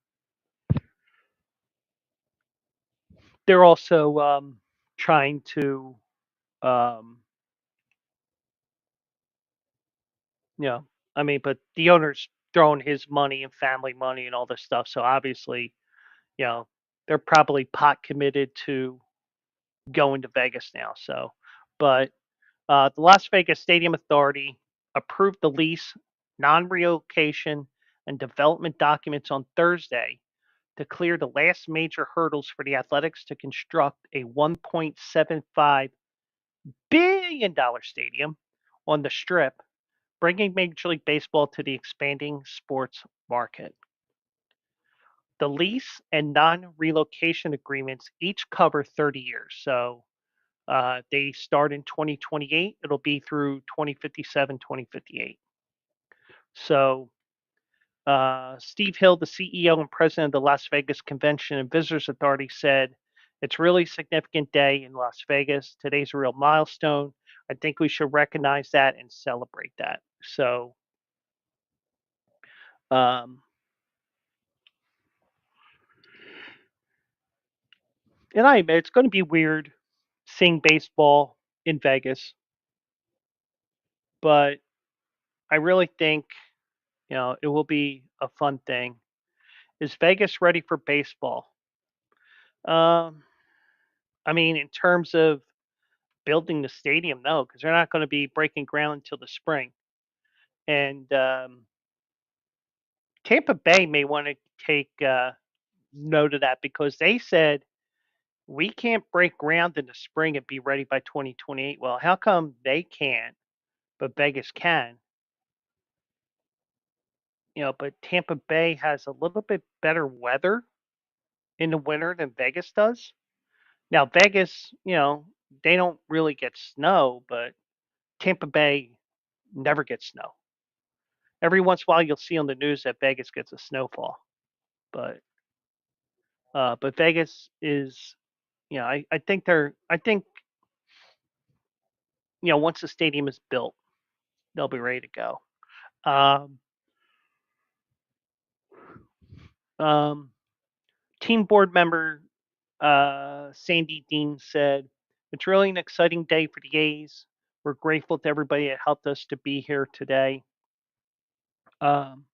they're also trying to, um, you know, I mean, but the owner's throwing his money and family money and all this stuff. So obviously, you know, they're probably pot committed to going to Vegas now. So, but the Las Vegas Stadium Authority approved the lease, non relocation, and development documents on Thursday to clear the last major hurdles for the Athletics to construct a $1.75 billion stadium on the Strip, bringing Major League Baseball to the expanding sports market. The lease and non relocation agreements each cover 30 years. So they start in 2028. It'll be through 2057, 2058. So Steve Hill, the CEO and president of the Las Vegas Convention and Visitors Authority, said, "It's really a significant day in Las Vegas. Today's a real milestone. I think we should recognize that and celebrate that." So, um, and I admit it's going to be weird seeing baseball in Vegas, but I really think, it will be a fun thing. Is Vegas ready for baseball? Um, I mean, in terms of building the stadium, no, because they're not going to be breaking ground until the spring. And Tampa Bay may want to take note of that because they said we can't break ground in the spring and be ready by 2028. Well, how come they can't, but Vegas can? But Tampa Bay has a little bit better weather in the winter than Vegas does. Now, Vegas, they don't really get snow, but Tampa Bay never gets snow. Every once in a while, you'll see on the news that Vegas gets a snowfall, but Vegas is, I think once the stadium is built, they'll be ready to go. Um, um, Team board member Sandy Dean said, "It's really an exciting day for the A's. We're grateful to everybody that helped us to be here today." Um,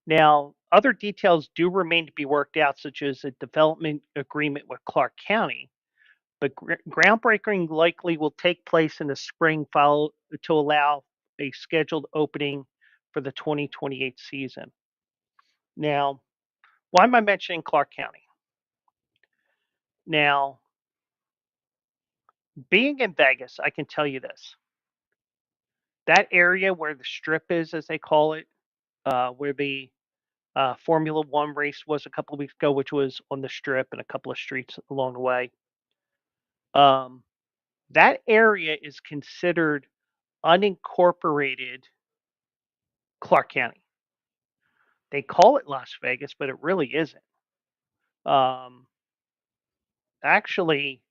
Now, other details do remain to be worked out, such as a development agreement with Clark County, but groundbreaking likely will take place in the spring to allow a scheduled opening for the 2028 season. Now, why am I mentioning Clark County? Now, being in Vegas, I can tell you this. That area where the strip is, as they call it, where the Formula One race was a couple of weeks ago, which was on the strip and a couple of streets along the way. Um, that area is considered unincorporated Clark County. They call it Las Vegas, but it really isn't. Um, Actually,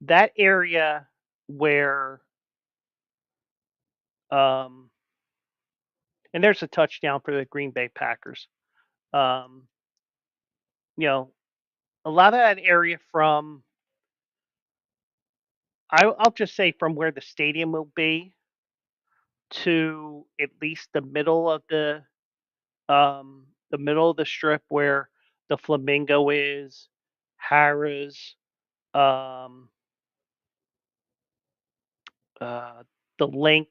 that area where, um, and there's a touchdown for the Green Bay Packers. Um, you know, a lot of that area I'll just say from where the stadium will be to at least the middle of the strip where the Flamingo is, Harrah's, um, uh, the Link,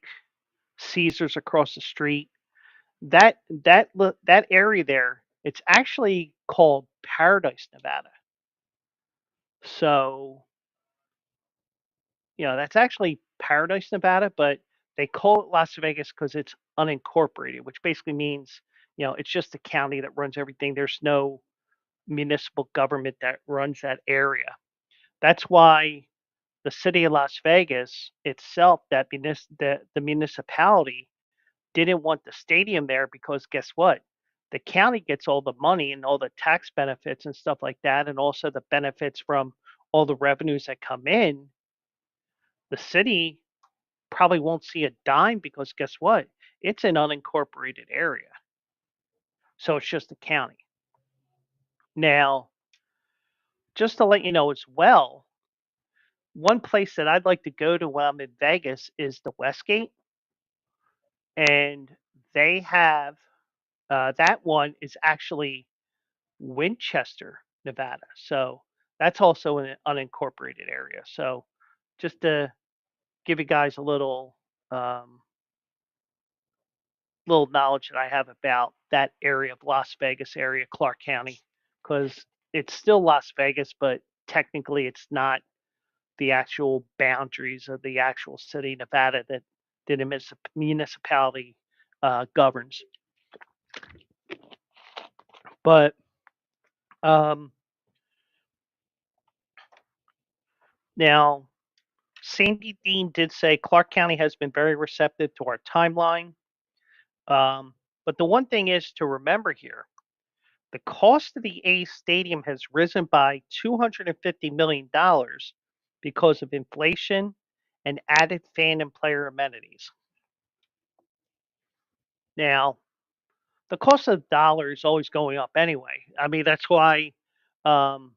Caesars across the street. That area there, it's actually called Paradise, Nevada. So that's actually Paradise, Nevada, but they call it Las Vegas because it's unincorporated, which basically means it's just the county that runs everything. There's no municipal government that runs that area. That's why the city of Las Vegas itself, the municipality, didn't want the stadium there because guess what? The county gets all the money and all the tax benefits and stuff like that, and also the benefits from all the revenues that come in. The city probably won't see a dime because guess what? It's an unincorporated area. So it's just the county. Now, just to let you know as well, one place that I'd like to go to when I'm in Vegas is the Westgate, and they have that one is actually Winchester, Nevada. So that's also an unincorporated area. So just to give you guys a little knowledge that I have about that area of Las Vegas area, Clark County, because it's still Las Vegas, but technically it's not the actual boundaries of the actual city, Nevada, that the municipality governs. But um, now, Sandy Dean did say Clark County has been very receptive to our timeline. Um, but the one thing is to remember here the cost of the A Stadium has risen by $250 million because of inflation and added fan and player amenities. Now, the cost of the dollar is always going up anyway. I mean, that's why um,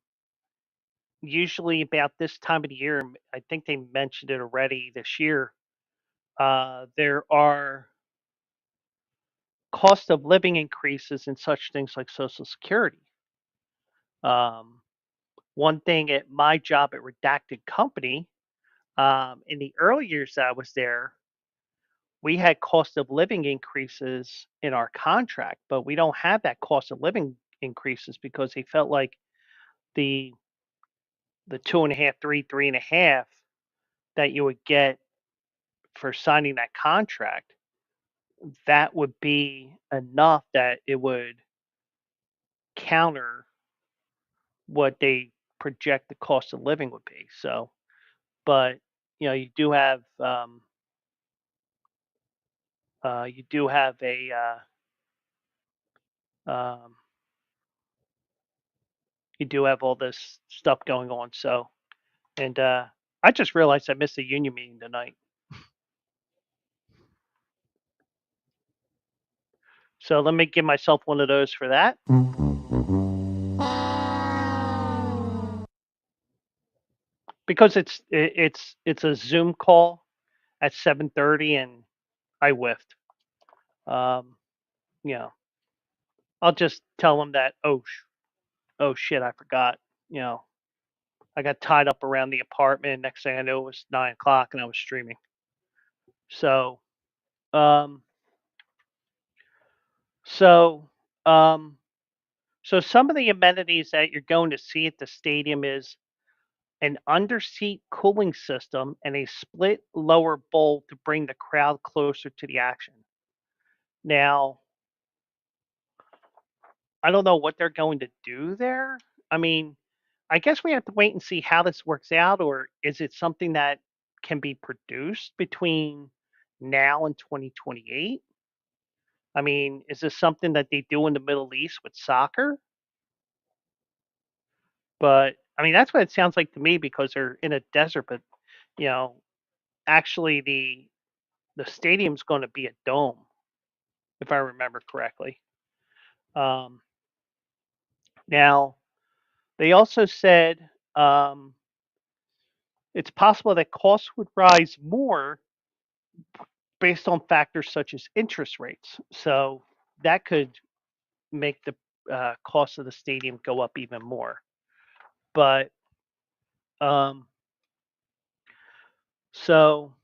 usually about this time of the year, I think they mentioned it already this year, there are cost of living increases in such things like Social Security. Um, One thing at my job at Redacted Company, in the early years that I was there, we had cost of living increases in our contract, but we don't have that cost of living increases because they felt like the the 2.5, 3.5 that you would get for signing that contract, that would be enough that it would counter what they project the cost of living would be. So, but you do have you do have a um, you do have all this stuff going on. So, and I just realized I missed the union meeting tonight. So let me give myself one of those for that. Because it's a Zoom call at 7:30 and I whiffed. Um, you know, I'll just tell them that oh shit, I forgot. You know, I got tied up around the apartment. Next thing I know, it was 9 o'clock and I was streaming. So um, so um, so some of the amenities that you're going to see at the stadium is an underseat cooling system and a split lower bowl to bring the crowd closer to the action. Now, I don't know what they're going to do there. I mean, I guess we have to wait and see how this works out, or is it something that can be produced between now and 2028? I mean, is this something that they do in the Middle East with soccer? But I mean, that's what it sounds like to me because they're in a desert. But you know, actually, the stadium's going to be a dome, if I remember correctly. Um, now, they also said it's possible that costs would rise more based on factors such as interest rates. So that could make the cost of the stadium go up even more. But um, so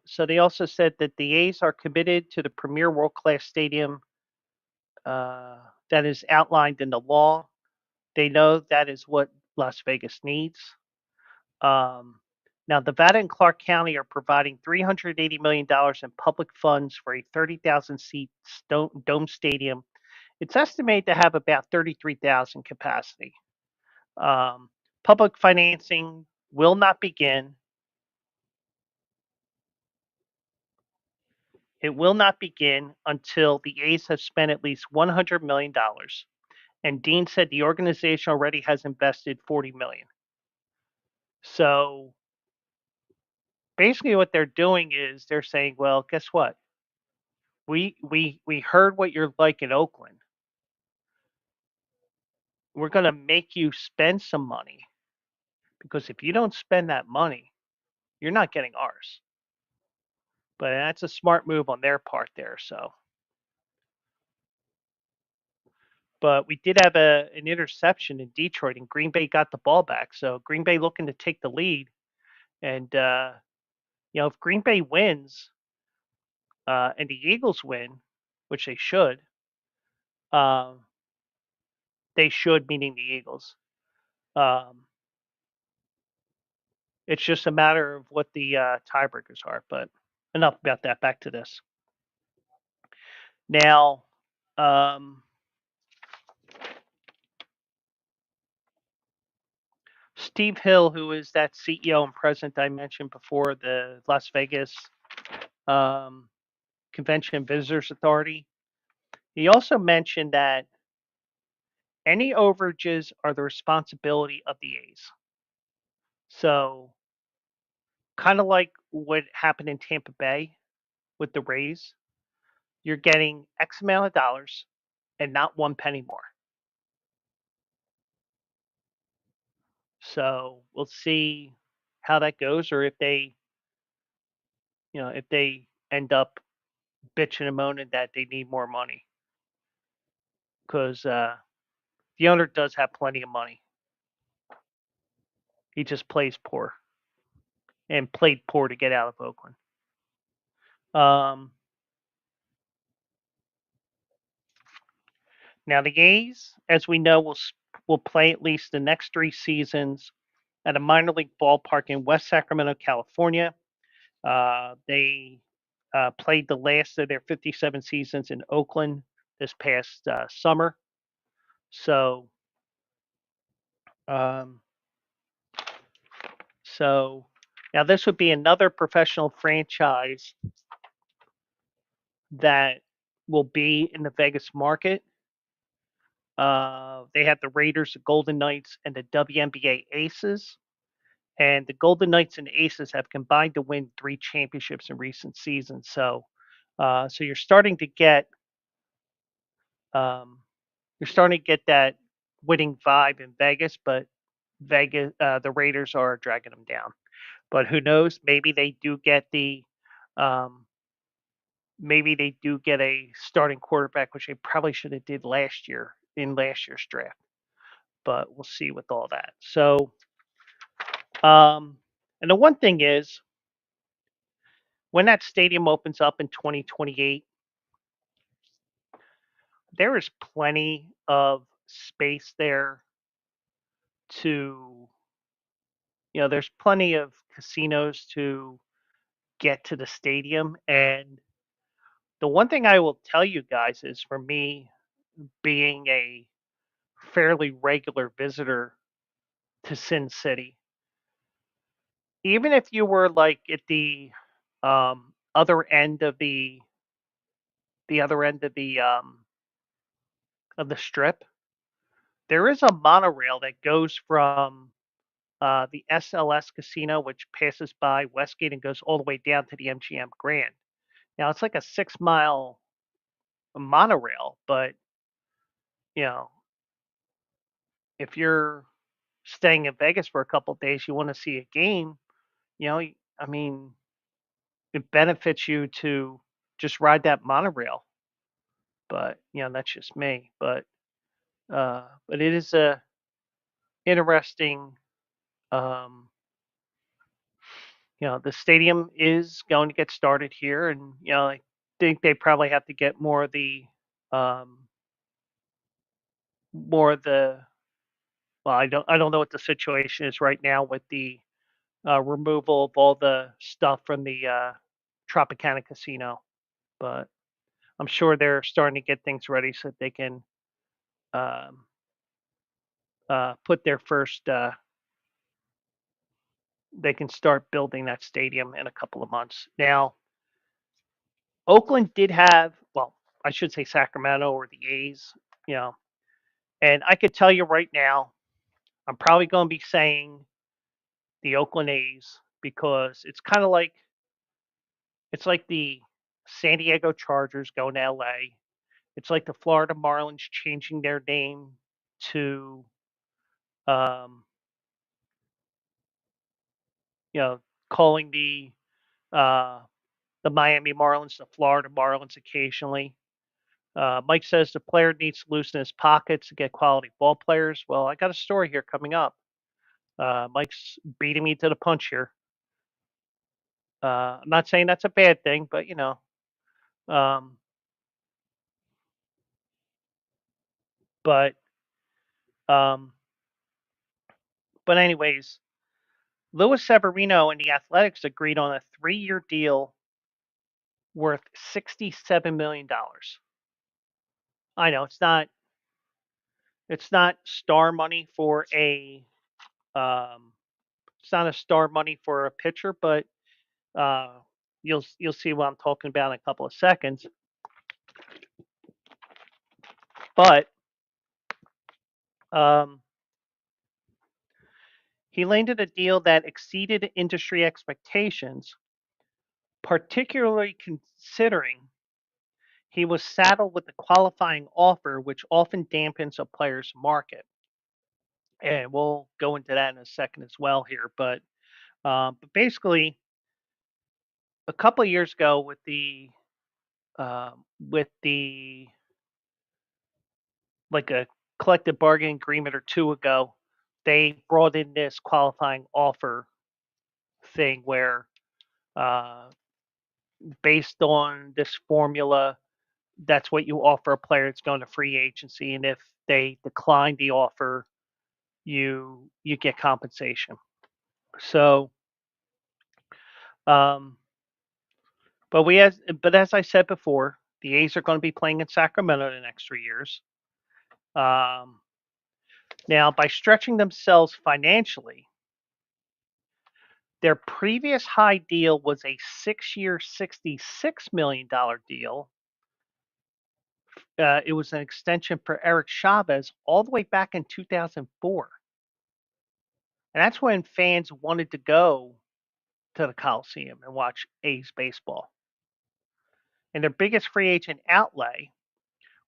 so they also said that the A's are committed to the premier world class stadium uh, that is outlined in the law. They know that is what Las Vegas needs. Um, Now, Nevada and Clark County are providing $380 million in public funds for a 30,000 seat dome stadium. It's estimated to have about 33,000 capacity. Um, Public financing will not begin. It will not begin until the A's have spent at least $100 million. And Dean said the organization already has invested 40 million. So basically what they're doing is they're saying, well, guess what? We heard what you're like in Oakland. We're going to make you spend some money because if you don't spend that money, you're not getting ours. But that's a smart move on their part there. So, but we did have an interception in Detroit, and Green Bay got the ball back. So Green Bay looking to take the lead, and if Green Bay wins and the Eagles win, which um, they should, meaning the Eagles. Um, it's just a matter of what the tiebreakers are. But enough about that. Back to this. Now, um, Steve Hill, who is that CEO and president I mentioned before, the Las Vegas um, Convention and Visitors Authority, he also mentioned that any overages are the responsibility of the A's. So, kind of like what happened in Tampa Bay with the Rays, you're getting X amount of dollars and not one penny more. So, we'll see how that goes, or if they end up bitching and moaning that they need more money, because the owner does have plenty of money. He just plays poor. and played poor to get out of Oakland. Um, Now the A's, as we know, will play at least the next 3 seasons at a minor league ballpark in West Sacramento, California. They played the last of their 57 seasons in Oakland this past summer. So, um, so now this would be another professional franchise that will be in the Vegas market. They have the Raiders, the Golden Knights, and the WNBA Aces. And the Golden Knights and Aces have combined to win 3 championships in recent seasons. So you're starting to get um, that winning vibe in Vegas, but the Raiders are dragging them down. But who knows? Um, maybe they do get a starting quarterback, which they probably should have did last year in last year's draft. But we'll see with all that. So, and the one thing is, when that stadium opens up in 2028, there is plenty of space there to, there's plenty of casinos to get to the stadium. And the one thing I will tell you guys is, for me, being a fairly regular visitor to Sin City, even if you were like at the other end of the other end of the strip, there is a monorail that goes from the SLS Casino, which passes by Westgate and goes all the way down to the MGM Grand. Now it's like a 6 mile monorail, but you know, if you're staying in Vegas for a couple of days, you want to see a game, I mean, it benefits you to just ride that monorail. But that's just me. But it is a interesting. Um, the stadium is going to get started here, and I think they probably have to get um, more of the. Well, I don't know what the situation is right now with the removal of all the stuff from the Tropicana Casino, but I'm sure they're starting to get things ready so that they can um, put their first. They can start building that stadium in a couple of months. Now, Oakland did have, well, I should say Sacramento or the A's, you know, and I could tell you right now, I'm probably going to be saying the Oakland A's, because it's like the San Diego Chargers going to LA. It's like the Florida Marlins changing their name to, um, you know, calling uh, the Miami Marlins the Florida Marlins occasionally. Mike says the player needs to loosen his pockets to get quality ball players. Well, I got a story here coming up. Mike's beating me to the punch here. I'm not saying that's a bad thing, but um, but um, but anyways, Louis Severino and the Athletics agreed on a 3-year deal worth $67 million. I know it's not star money for a um, it's not a star money for a pitcher, but uh, you'll see what I'm talking about in a couple of seconds. But um, he landed a deal that exceeded industry expectations, particularly considering he was saddled with a qualifying offer, which often dampens a player's market. And we'll go into that in a second as well here. But basically, a couple of years ago, with the like a collective bargaining agreement or two ago, they brought in this qualifying offer thing where, uh, based on this formula, that's what you offer a player that's going to free agency, and if they decline the offer, you get compensation. So, um, but as I said before, the A's are going to be playing in Sacramento the next 3 years. Um, Now, by stretching themselves financially, their previous high deal was a 6-year, $66 million deal. It was an extension for Eric Chavez all the way back in 2004. And that's when fans wanted to go to the Coliseum and watch A's baseball. And their biggest free agent outlay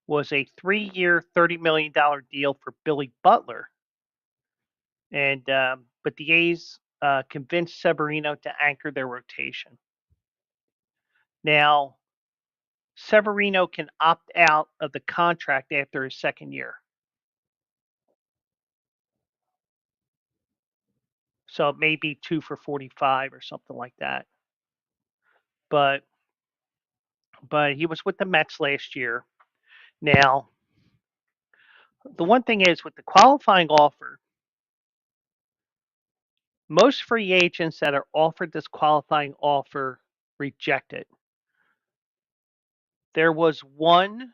was a 3-year, $30 million deal for Billy Butler. And but the A's convinced Severino to anchor their rotation. Now, Severino can opt out of the contract after his second year. So it may be 2 for 45 or something like that. But he was with the Mets last year. Now, the one thing is with the qualifying offer, most free agents that are offered this qualifying offer reject it. There was one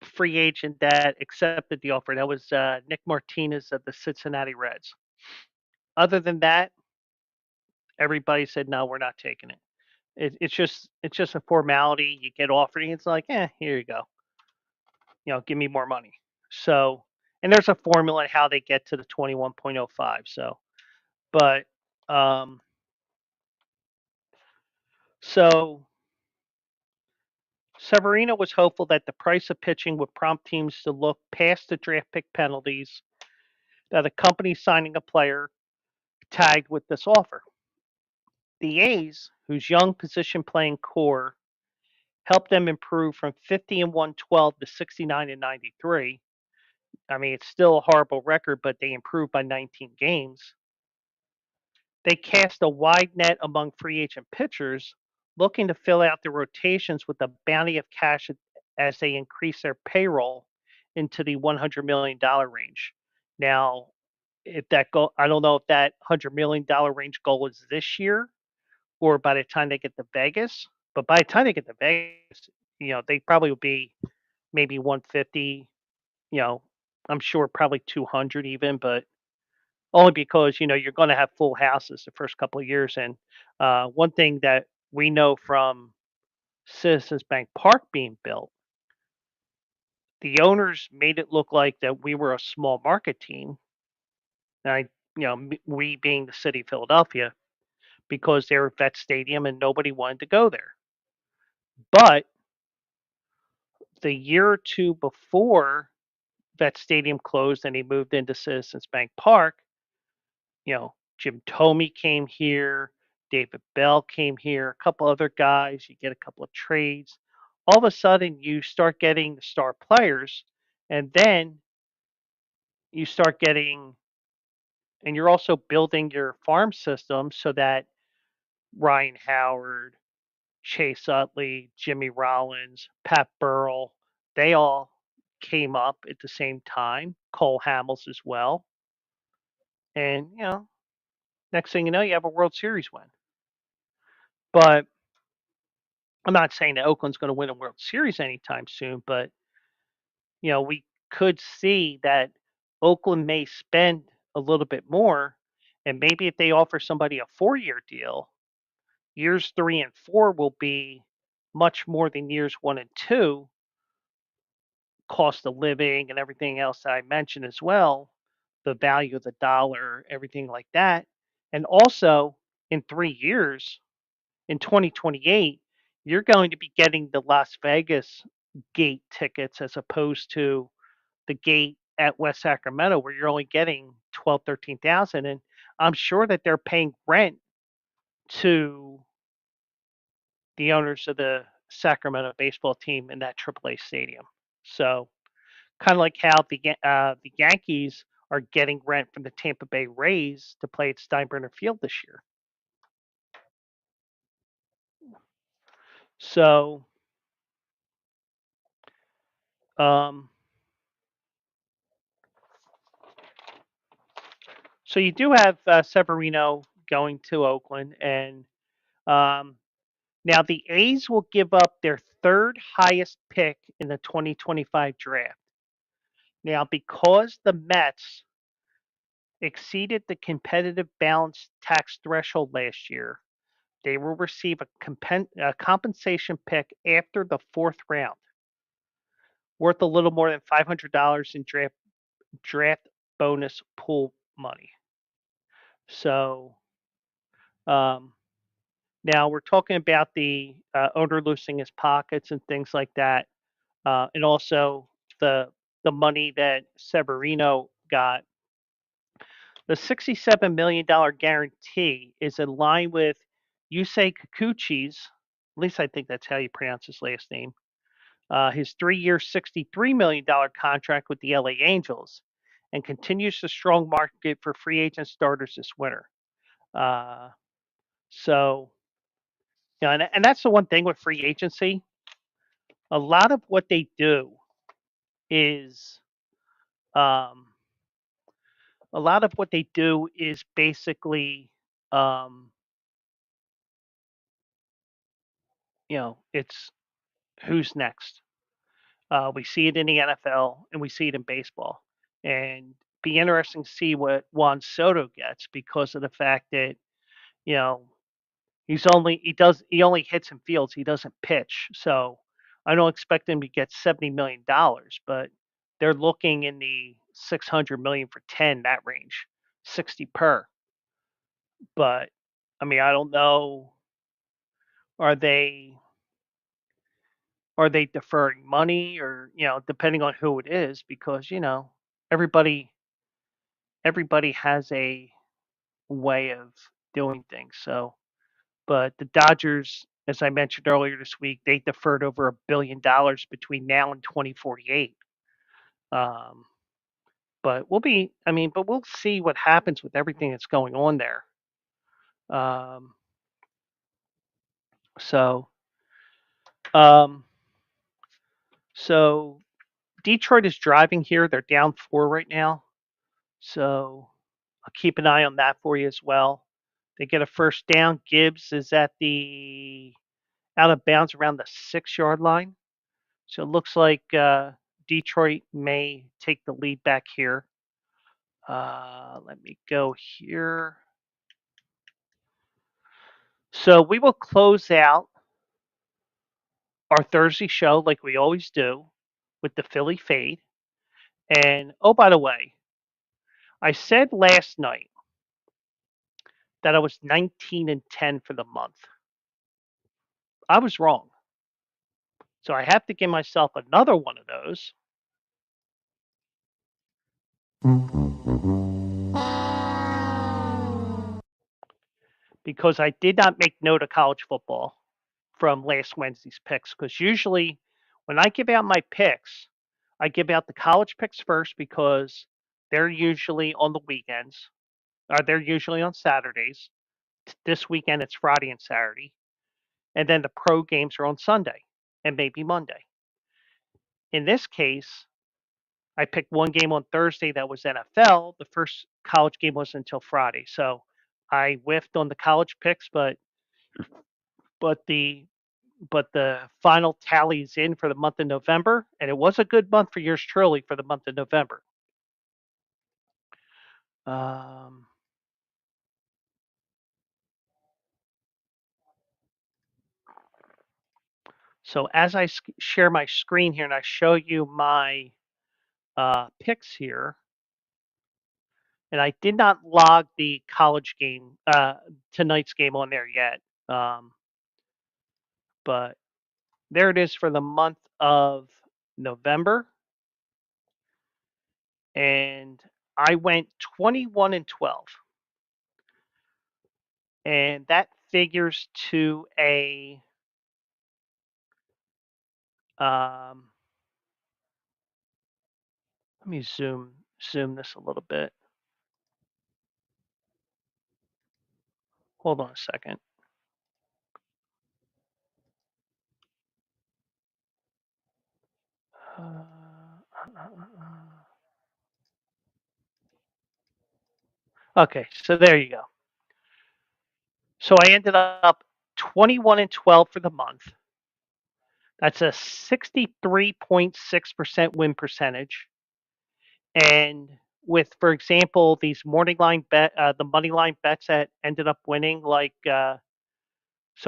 free agent that accepted the offer. That was Nick Martinez of the Cincinnati Reds. Other than that, everybody said no, we're not taking it. It's just a formality. You get offered, and it's like, here you go. Give me more money. So, and there's a formula how they get to the 21.05. So, but um, so Severino was hopeful that the price of pitching would prompt teams to look past the draft pick penalties that accompany signing a player tagged with this offer. The A's, whose young position playing core helped them improve from 50 and 112 to 69 and 93. I mean, it's still a horrible record, but they improved by 19 games. They cast a wide net among free agent pitchers, looking to fill out their rotations with a bounty of cash as they increase their payroll into the $100 million range. Now, if that goal, I don't know if that $100 million range goal is this year or by the time they get to Vegas. But by the time they get to Vegas, they probably will be maybe 150. You know, I'm sure probably 200 even, but only because you're going to have full houses the first couple of years. And one thing that we know from Citizens Bank Park being built, the owners made it look like that we were a small market team. And we being the city of Philadelphia, because they were Vet Stadium and nobody wanted to go there. But the year or two before Vet Stadium closed and he moved into Citizens Bank Park, Jim Thome came here, David Bell came here, a couple other guys. You get a couple of trades. All of a sudden, you start getting the star players, and then you start getting, and you're also building your farm system so that Ryan Howard, Chase Utley, Jimmy Rollins, Pat Burrell, they all came up at the same time. Cole Hamels as well. And, next thing you know, you have a World Series win. But I'm not saying that Oakland's going to win a World Series anytime soon, but we could see that Oakland may spend a little bit more, and maybe if they offer somebody a 4-year deal, years 3 and 4 will be much more than years 1 and 2, cost of living and everything else that I mentioned as well, the value of the dollar, everything like that. And also in 3 years, in 2028, you're going to be getting the Las Vegas gate tickets as opposed to the gate at West Sacramento where you're only getting 12, 13,000. And I'm sure that they're paying rent to the owners of the Sacramento baseball team in that AAA stadium. So kind of like how the Yankees are getting rent from the Tampa Bay Rays to play at Steinbrenner Field this year. So, um, so you do have Severino going to Oakland, and um, now the A's will give up their third highest pick in the 2025 draft. Now, because the Mets exceeded the competitive balance tax threshold last year, they will receive a compensation pick after the fourth round, worth a little more than $500 in draft bonus pool money. So um, now we're talking about the owner losing his pockets and things like that, and also the the money that Severino got. The $67 million guarantee is in line with Yusei Kikuchi's, at least I think that's how you pronounce his last name, his 3-year, $63 million contract with the LA Angels, and continues the strong market for free agent starters this winter. Uh, so, and that's the one thing with free agency. A lot of what they do is, um, basically, um, it's who's next. We see it in the NFL and we see it in baseball, and be interesting to see what Juan Soto gets because of the fact that you know he only hits and fields. He doesn't pitch, so I don't expect him to get $70 million, but they're looking in the 600 million for 10, that range, 60 per. But I mean, I don't know. Are they deferring money, or depending on who it is, because everybody everybody has a way of doing things. So, but the Dodgers, as I mentioned earlier this week, they deferred over $1 billion between now and 2048. Um, but we'll see what happens with everything that's going on there. Um, so, um, so Detroit is driving here. They're down 4 right now. So I'll keep an eye on that for you as well. They get a first down. Gibbs is at the out of bounds around the 6-yard line. So it looks like Detroit may take the lead back here. Let me go here. So we will close out our Thursday show like we always do with the Philly Fade. And oh, by the way, I said last night that I was 19-10 for the month. I was wrong. So I have to give myself another one of those because I did not make note of college football from last Wednesday's picks. Because usually when I give out my picks, I give out the college picks first because they're usually on the weekends, or they're usually on Saturdays. This weekend it's Friday and Saturday. And then the pro games are on Sunday and maybe Monday. In this case, I picked one game on Thursday that was NFL. The first college game wasn't until Friday. So I whiffed on the college picks, but the final tally is in for the month of November, and it was a good month for yours truly for the month of November. Um, so as I share my screen here and I show you my picks here, and I did not log the college game, tonight's game on there yet, but there it is for the month of November, and I went 21-12, and that figures to a let me zoom zoom this a little bit. Hold on a second. Okay, so there you go. So I ended up 21-12 for the month. That's a 63.6% win percentage. And with, for example, these morning line the money line bets that ended up winning, like, so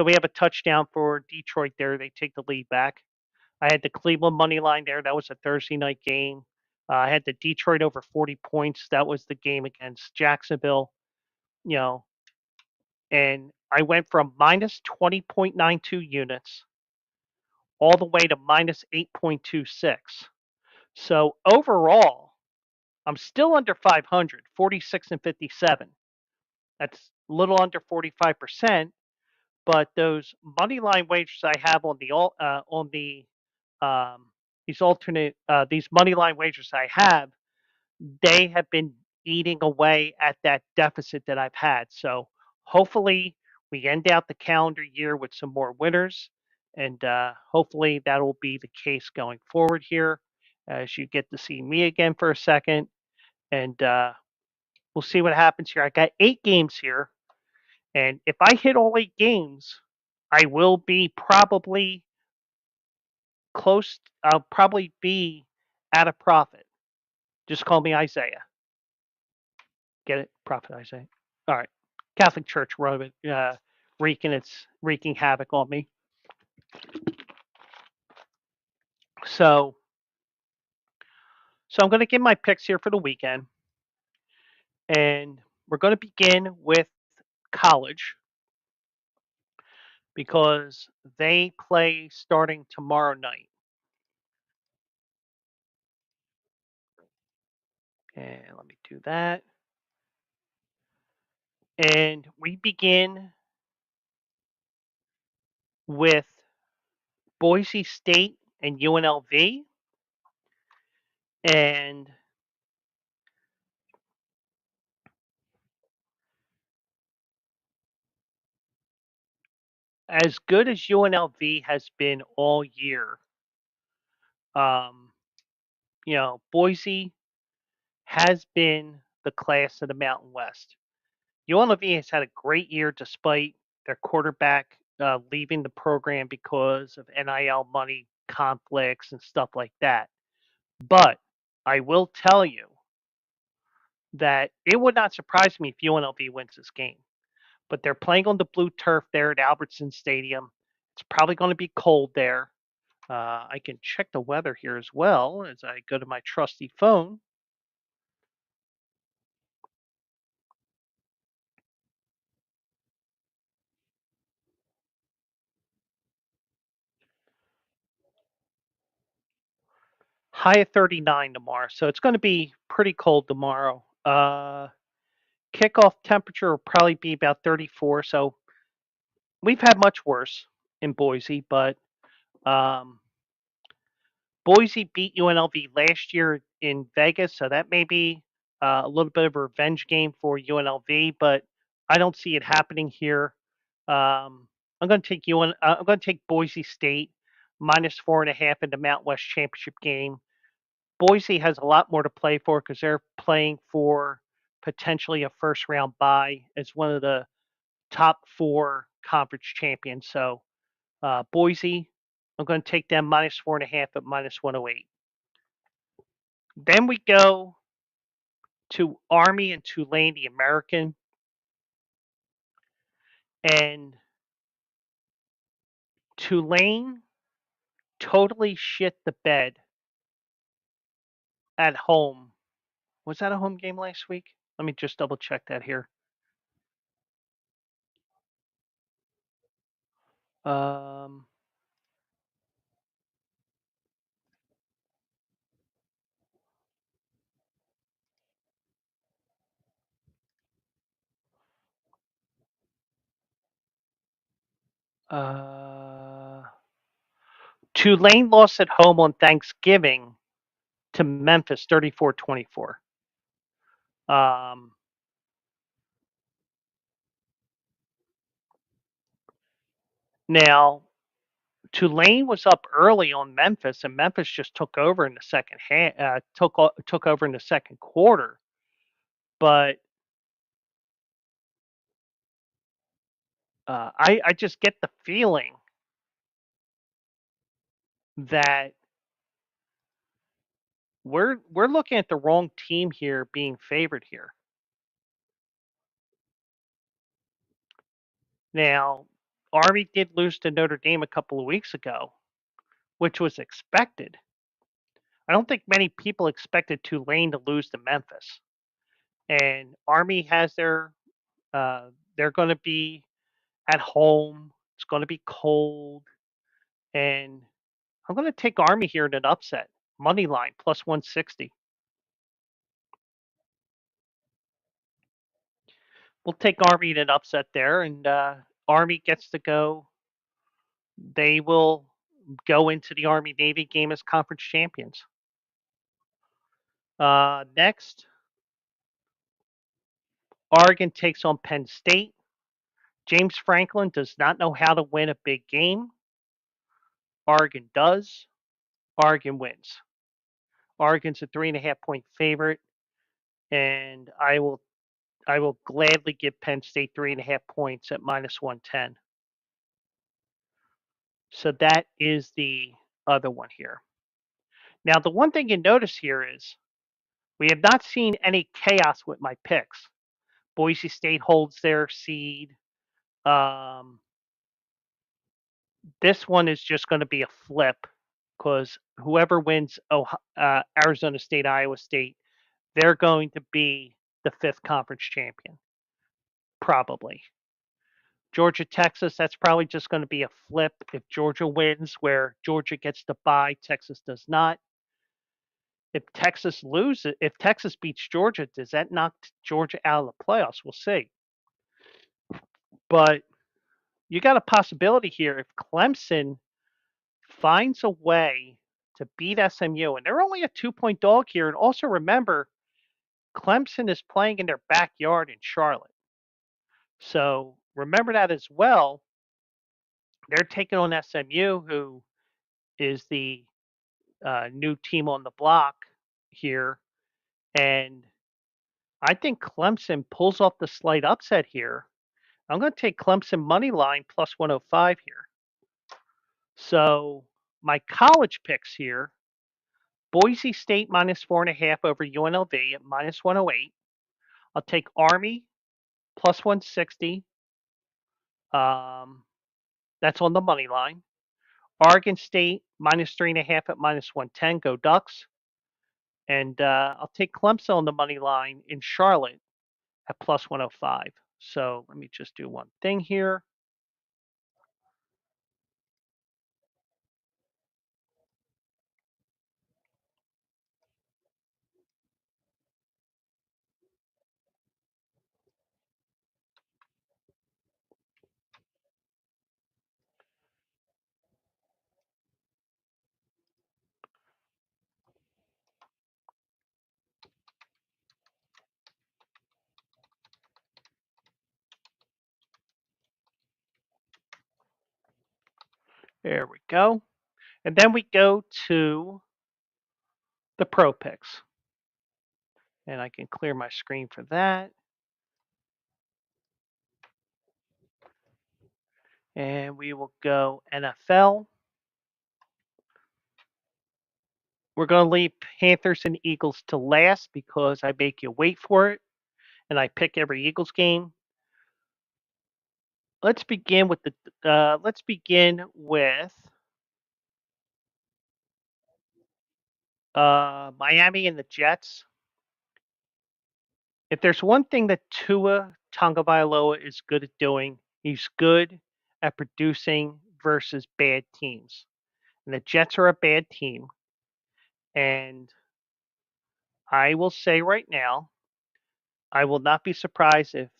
we have a touchdown for Detroit there. They take the lead back. I had the Cleveland money line there. That was a Thursday night game. I had the Detroit over 40 points. That was the game against Jacksonville, you know, and I went from minus 20.92 units all the way to minus 8.26. So overall, I'm still under 500, 46 and 57. That's a little under 45%. But those money line wagers I have on the um, these money line wagers I have, they have been eating away at that deficit that I've had. So hopefully we end out the calendar year with some more winners, and hopefully that will be the case going forward here, as you get to see me again for a second, and we'll see what happens here. I got 8 games here, and if I hit all 8 games, I will be probably close. I'll probably be at a profit. Just call me Isaiah. Get it? Prophet Isaiah. All right. Catholic Church wrote it, wreaking havoc on me. So, so I'm going to give my picks here for the weekend, and we're going to begin with college because they play starting tomorrow night. And let me do that. And we begin with Boise State and UNLV. And as good as UNLV has been all year, um, Boise has been the class of the Mountain West. UNLV has had a great year despite their quarterback leaving the program because of NIL money conflicts and stuff like that. But I will tell you that it would not surprise me if UNLV wins this game. But they're playing on the blue turf there at Albertson Stadium. It's probably going to be cold there. I can check the weather here as well as I go to my trusty phone. High of 39 tomorrow, so it's going to be pretty cold tomorrow. Kickoff temperature will probably be about 34. So we've had much worse in Boise, but um, Boise beat UNLV last year in Vegas, so that may be a little bit of a revenge game for UNLV, but I don't see it happening here. I'm going to take I'm going to take Boise State minus 4.5 in the Mountain West Championship game. Boise has a lot more to play for because they're playing for potentially a first round bye as one of the top 4 conference champions. So Boise, I'm going to take them minus 4.5 at minus 108. Then we go to Army and Tulane, the American, and Tulane totally shit the bed at home. Was that a home game last week? Let me just double check that here. Um, uh, Tulane lost at home on Thanksgiving to Memphis 34-24. Um, Now, Tulane was up early on Memphis, and Memphis just took over in the second took over in the second quarter. But I just get the feeling that we're looking at the wrong team here being favored here. Now, Army did lose to Notre Dame a couple of weeks ago, which was expected. I don't think many people expected Tulane to lose to Memphis. And Army has they're going to be at home. It's going to be cold, and I'm going to take Army here in an upset. Money line plus 160. We'll take Army in an upset there, and Army gets to go. They will go into the Army Navy game as conference champions. Next, Oregon takes on Penn State. James Franklin does not know how to win a big game. Oregon does. Oregon wins. Oregon's a 3.5 point favorite, and I will gladly give Penn State 3.5 points at minus 110. So that is the other one here. Now, the one thing you notice here is we have not seen any chaos with my picks. Boise State holds their seed. Um, this one is just going to be a flip because whoever wins Arizona State, Iowa State, they're going to be the fifth conference champion, probably. Georgia, Texas, that's probably just going to be a flip if Georgia wins, where Georgia gets the bye, Texas does not. If Texas beats Georgia, does that knock Georgia out of the playoffs? We'll see. But you got a possibility here if Clemson finds a way to beat SMU, and they're only a 2 point dog here. And also remember, Clemson is playing in their backyard in Charlotte. So remember that as well. They're taking on SMU, who is the new team on the block here. And I think Clemson pulls off the slight upset here. I'm going to take Clemson money line plus 105 here. So my college picks here: Boise State minus 4.5 over UNLV at minus 108. I'll take Army plus 160. Um, that's on the money line. Oregon State minus 3.5 at minus 110. Go Ducks. And I'll take Clemson on the money line in Charlotte at plus 105. So let me just do one thing here. There we go. And then we go to the pro picks. And I can clear my screen for that. And we will go NFL. We're going to leave Panthers and Eagles to last because I make you wait for it and I pick every Eagles game. Let's begin with Miami and the Jets. If there's one thing that Tua Tagovailoa is good at doing, he's good at producing versus bad teams. And the Jets are a bad team. And I will say right now, I will not be surprised if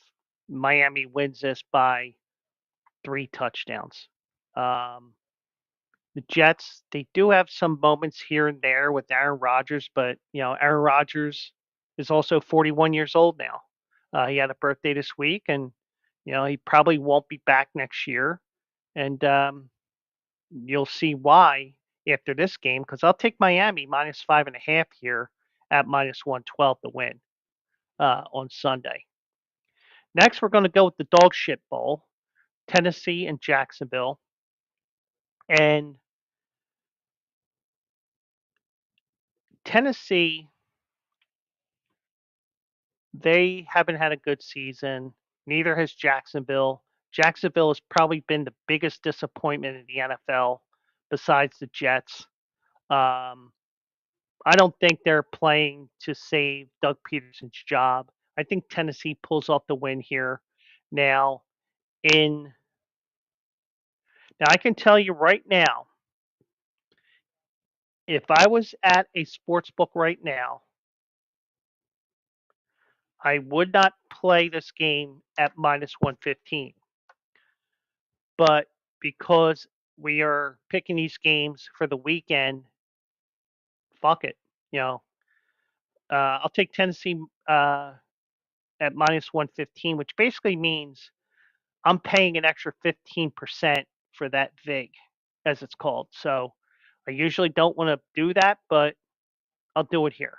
Miami wins this by 3 touchdowns. Um, the Jets, they do have some moments here and there with Aaron Rodgers, but Aaron Rodgers is also 41 years old now. He had a birthday this week, and he probably won't be back next year. And you'll see why after this game, because I'll take Miami minus 5.5 here at minus 112 to win on Sunday. Next, we're going to go with the dog shit bowl, Tennessee and Jacksonville. And Tennessee, they haven't had a good season. Neither has Jacksonville. Jacksonville has probably been the biggest disappointment in the NFL besides the Jets. Um, I don't think they're playing to save Doug Peterson's job. I think Tennessee pulls off the win here. Now, in now I can tell you right now, if I was at a sports book right now, I would not play this game at minus 115. But because we are picking these games for the weekend, fuck it. You know, I'll take Tennessee at minus 115, which basically means I'm paying an extra 15% for that VIG, as it's called. So I usually don't want to do that, but I'll do it here.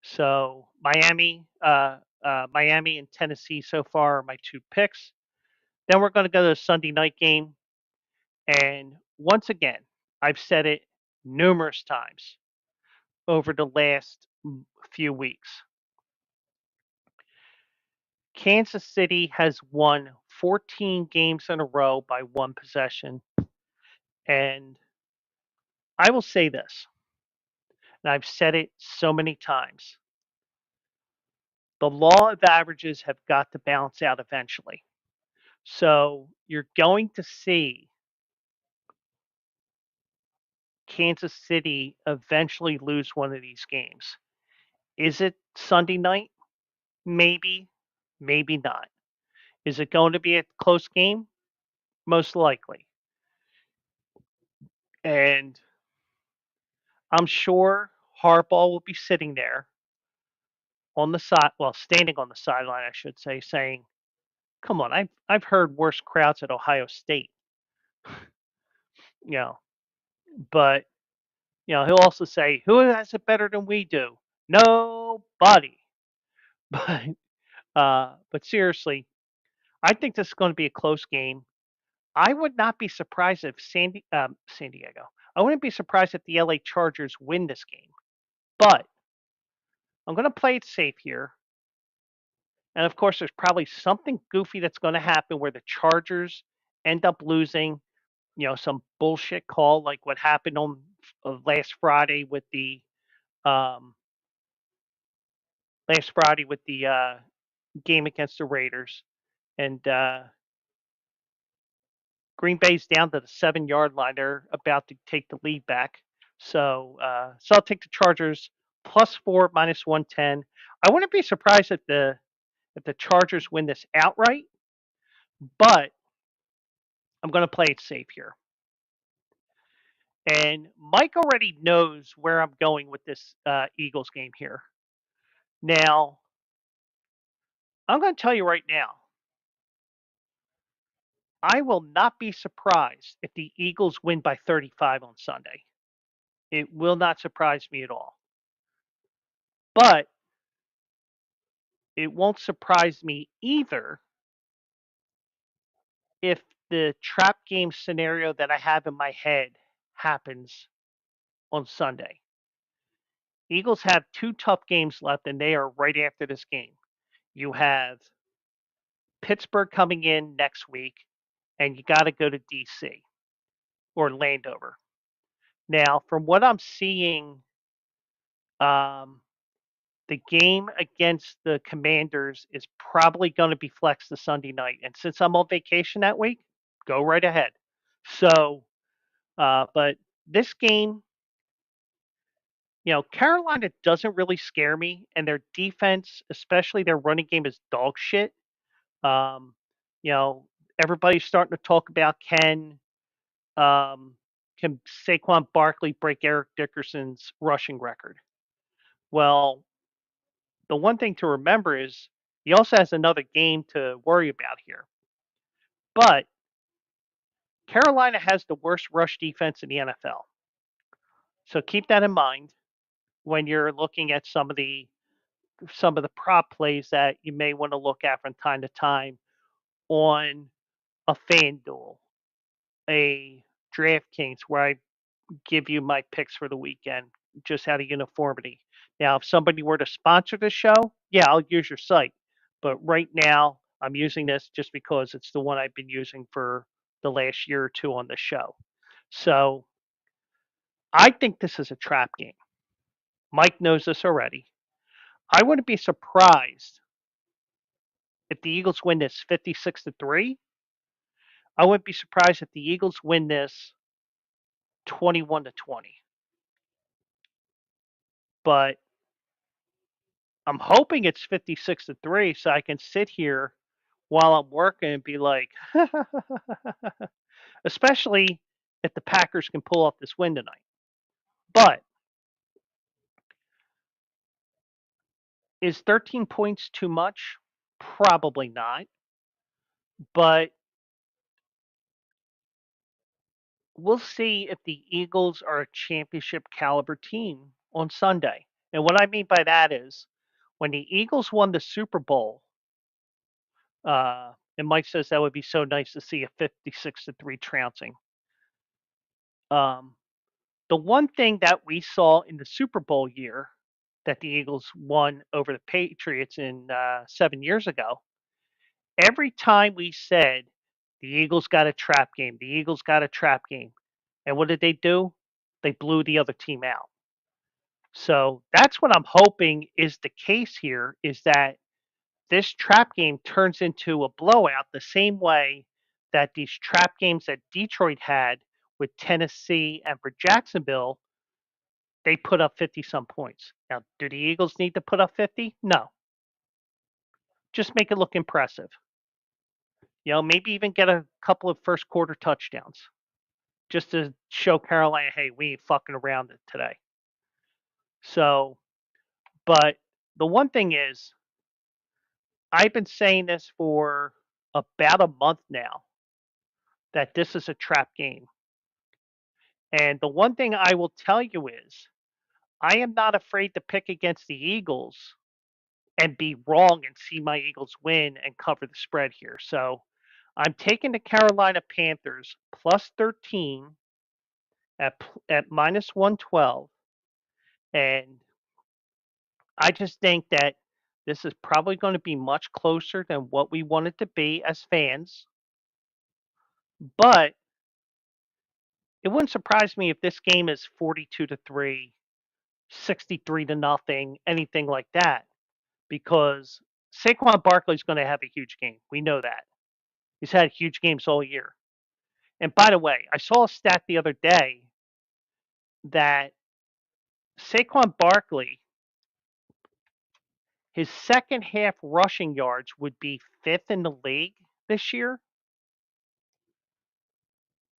So Miami and Tennessee so far are my two picks. Then we're going to go to the Sunday night game. And once again, I've said it numerous times over the last few weeks. Kansas City has won 14 games in a row by one possession. And I will say this, and I've said it so many times. The law of averages have got to balance out eventually. So you're going to see Kansas City eventually lose one of these games. Is it Sunday night? Maybe, maybe not. Is it going to be a close game? Most likely. And I'm sure Harbaugh will be sitting there on the side, well, standing on the sideline, I should say, saying, "Come on, I've heard worse crowds at Ohio State." you know, but he'll also say, "Who has it better than we do?" Nobody. But seriously, I think this is going to be a close game. I would not be surprised if San Diego. I wouldn't be surprised if the LA Chargers win this game. But I'm going to play it safe here. And of course, there's probably something goofy that's going to happen where the Chargers end up losing, some bullshit call like what happened on last Friday with the um, game against the Raiders, and Green Bay's down to the 7-yard line. They're about to take the lead back. So I'll take the Chargers +4 -110. I wouldn't be surprised if the Chargers win this outright, but I'm going to play it safe here. And Mike already knows where I'm going with this Eagles game here. Now, I'm going to tell you right now, I will not be surprised if the Eagles win by 35 on Sunday. It will not surprise me at all. But it won't surprise me either if the trap game scenario that I have in my head happens on Sunday. Eagles have two tough games left, and they are right after this game. You have Pittsburgh coming in next week, and you got to go to DC or Landover. Now, from what I'm seeing, um, the game against the Commanders is probably going to be flexed to Sunday night. And since I'm on vacation that week, go right ahead. So, but this game, Carolina doesn't really scare me, and their defense, especially their running game, is dog shit. Um, you know, everybody's starting to talk about um, can Saquon Barkley break Eric Dickerson's rushing record? Well, the one thing to remember is he also has another game to worry about here. But Carolina has the worst rush defense in the NFL. So keep that in mind when you're looking at some of the prop plays that you may want to look at from time to time on a FanDuel, a DraftKings, where I give you my picks for the weekend, just out of uniformity. Now, if somebody were to sponsor the show, yeah, I'll use your site. But right now, I'm using this just because it's the one I've been using for the last year or two on the show. So I think this is a trap game. Mike knows this already. I wouldn't be surprised if the Eagles win this 56-3. I wouldn't be surprised if the Eagles win this 21-20. But I'm hoping it's 56-3 so I can sit here while I'm working and be like, especially if the Packers can pull off this win tonight. But is 13 points too much? Probably not. But we'll see if the Eagles are a championship caliber team on Sunday. And what I mean by that is when the Eagles won the Super Bowl, and Mike says that would be so nice to see a 56-3 trouncing. Um, the one thing that we saw in the Super Bowl year that the Eagles won over the Patriots in 7 years ago, every time we said the Eagles got a trap game, the Eagles got a trap game, and what did they do? They blew the other team out. So that's what I'm hoping is the case here is that this trap game turns into a blowout the same way that these trap games that Detroit had with Tennessee and for Jacksonville, they put up 50 some points. Now, do the Eagles need to put up 50? No. Just make it look impressive. Maybe even get a couple of first quarter touchdowns just to show Carolina, hey, we ain't fucking around it today. So, but the one thing is, I've been saying this for about a month now that this is a trap game. And the one thing I will tell you is, I am not afraid to pick against the Eagles and be wrong and see my Eagles win and cover the spread here. So I'm taking the Carolina Panthers plus 13 at minus 112. And I just think that this is probably going to be much closer than what we want it to be as fans. But it wouldn't surprise me if this game is 42-3, 63-0, anything like that, because Saquon Barkley is going to have a huge game. We know that. He's had huge games all year. And by the way, I saw a stat the other day that Saquon Barkley, his second half rushing yards would be fifth in the league this year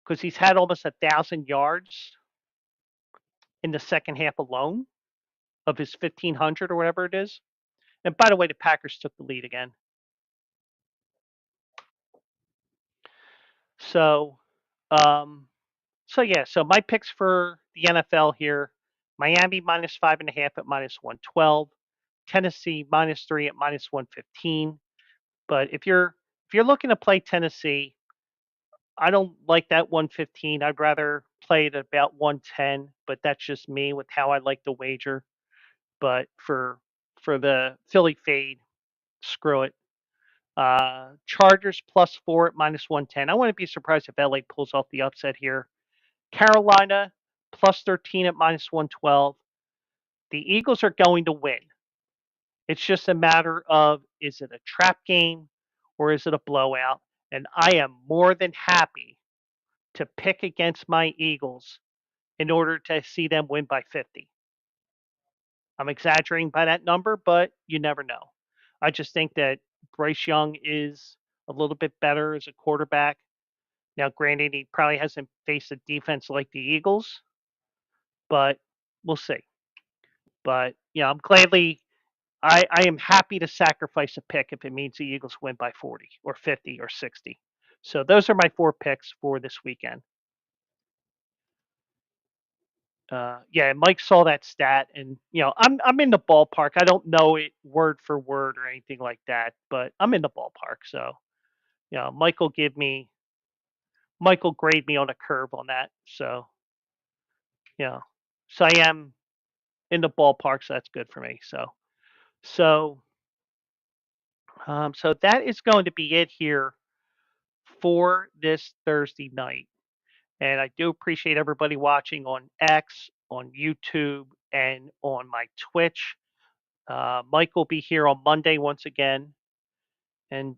because he's had almost 1,000 yards in the second half alone of his 1,500 or whatever it is. And by the way, the Packers took the lead again. So, um, so my picks for the NFL here: Miami minus 5.5 at minus 112, Tennessee minus 3 at minus 115. But if you're looking to play Tennessee, I don't like that 115. I'd rather play it at about 110, but that's just me with how I like the wager. But for the Philly fade, screw it. Chargers plus 4 at minus 110. I wouldn't be surprised if LA pulls off the upset here. Carolina plus 13 at minus 112. The Eagles are going to win. It's just a matter of is it a trap game or is it a blowout? And I am more than happy to pick against my Eagles in order to see them win by 50. I'm exaggerating by that number, but you never know. I just think that Bryce Young is a little bit better as a quarterback. Now, granted, he probably hasn't faced a defense like the Eagles, but we'll see. But I'm I am happy to sacrifice a pick if it means the Eagles win by 40 or 50 or 60. So those are my four picks for this weekend. Yeah, Mike saw that stat, and I'm in the ballpark. I don't know it word for word or anything like that, but I'm in the ballpark. So Michael grade me on a curve on that. So yeah, so I am in the ballpark, so that's good for me. So so that is going to be it here for this Thursday night. And I do appreciate everybody watching on X, on YouTube, and on my Twitch. Mike will be here on Monday once again, and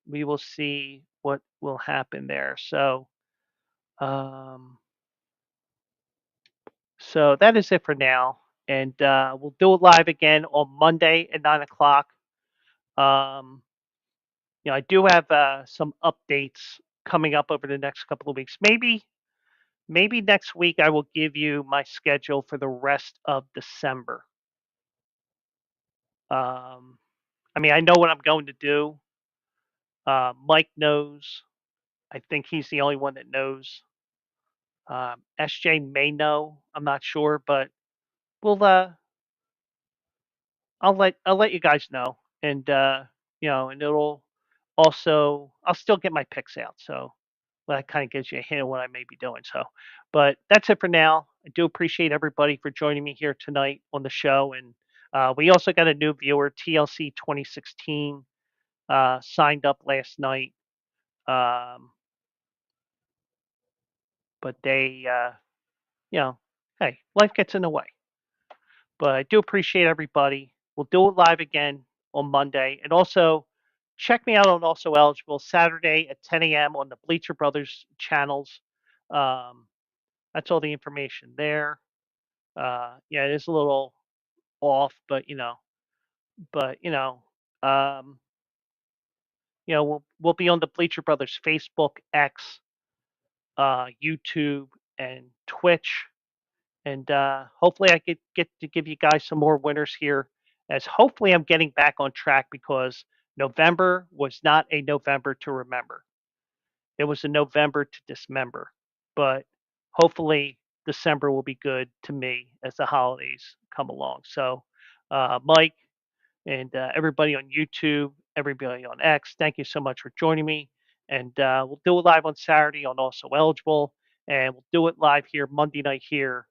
we will see what will happen there. Um, so that is it for now, and we'll do it live again on Monday at 9 o'clock. Um, I do have some updates coming up over the next couple of weeks. Maybe next week I will give you my schedule for the rest of December. I mean, I know what I'm going to do. Mike knows. I think he's the only one that knows. SJ may know. I'm not sure, but we'll I'll let you guys know, and and it'll also I'll still get my picks out, so that kind of gives you a hint of what I may be doing. So, but that's it for now. I do appreciate everybody for joining me here tonight on the show, and we also got a new viewer, TLC 2016, signed up last night, um, but they, hey, life gets in the way. But I do appreciate everybody. We'll do it live again on Monday. And also, check me out on Also Eligible Saturday at 10 a.m. on the Bleacher Brothers channels. Um, that's all the information there. Yeah, it is a little off, but um, we'll be on the Bleacher Brothers Facebook, X, YouTube, and Twitch. And hopefully I could get to give you guys some more winners here, as hopefully I'm getting back on track, because November was not a November to remember. It was a November to dismember. But hopefully December will be good to me as the holidays come along. So Mike and everybody on YouTube, everybody on X, thank you so much for joining me. And we'll do it live on Saturday on Also Eligible, and we'll do it live here Monday night here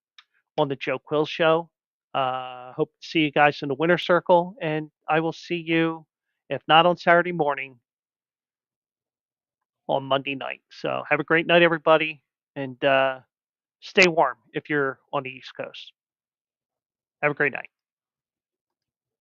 on the Joe Quills Show. Hope to see you guys in the winner circle, and I will see you, if not on Saturday morning, on Monday night. So have a great night, everybody, and stay warm if you're on the East Coast. Have a great night.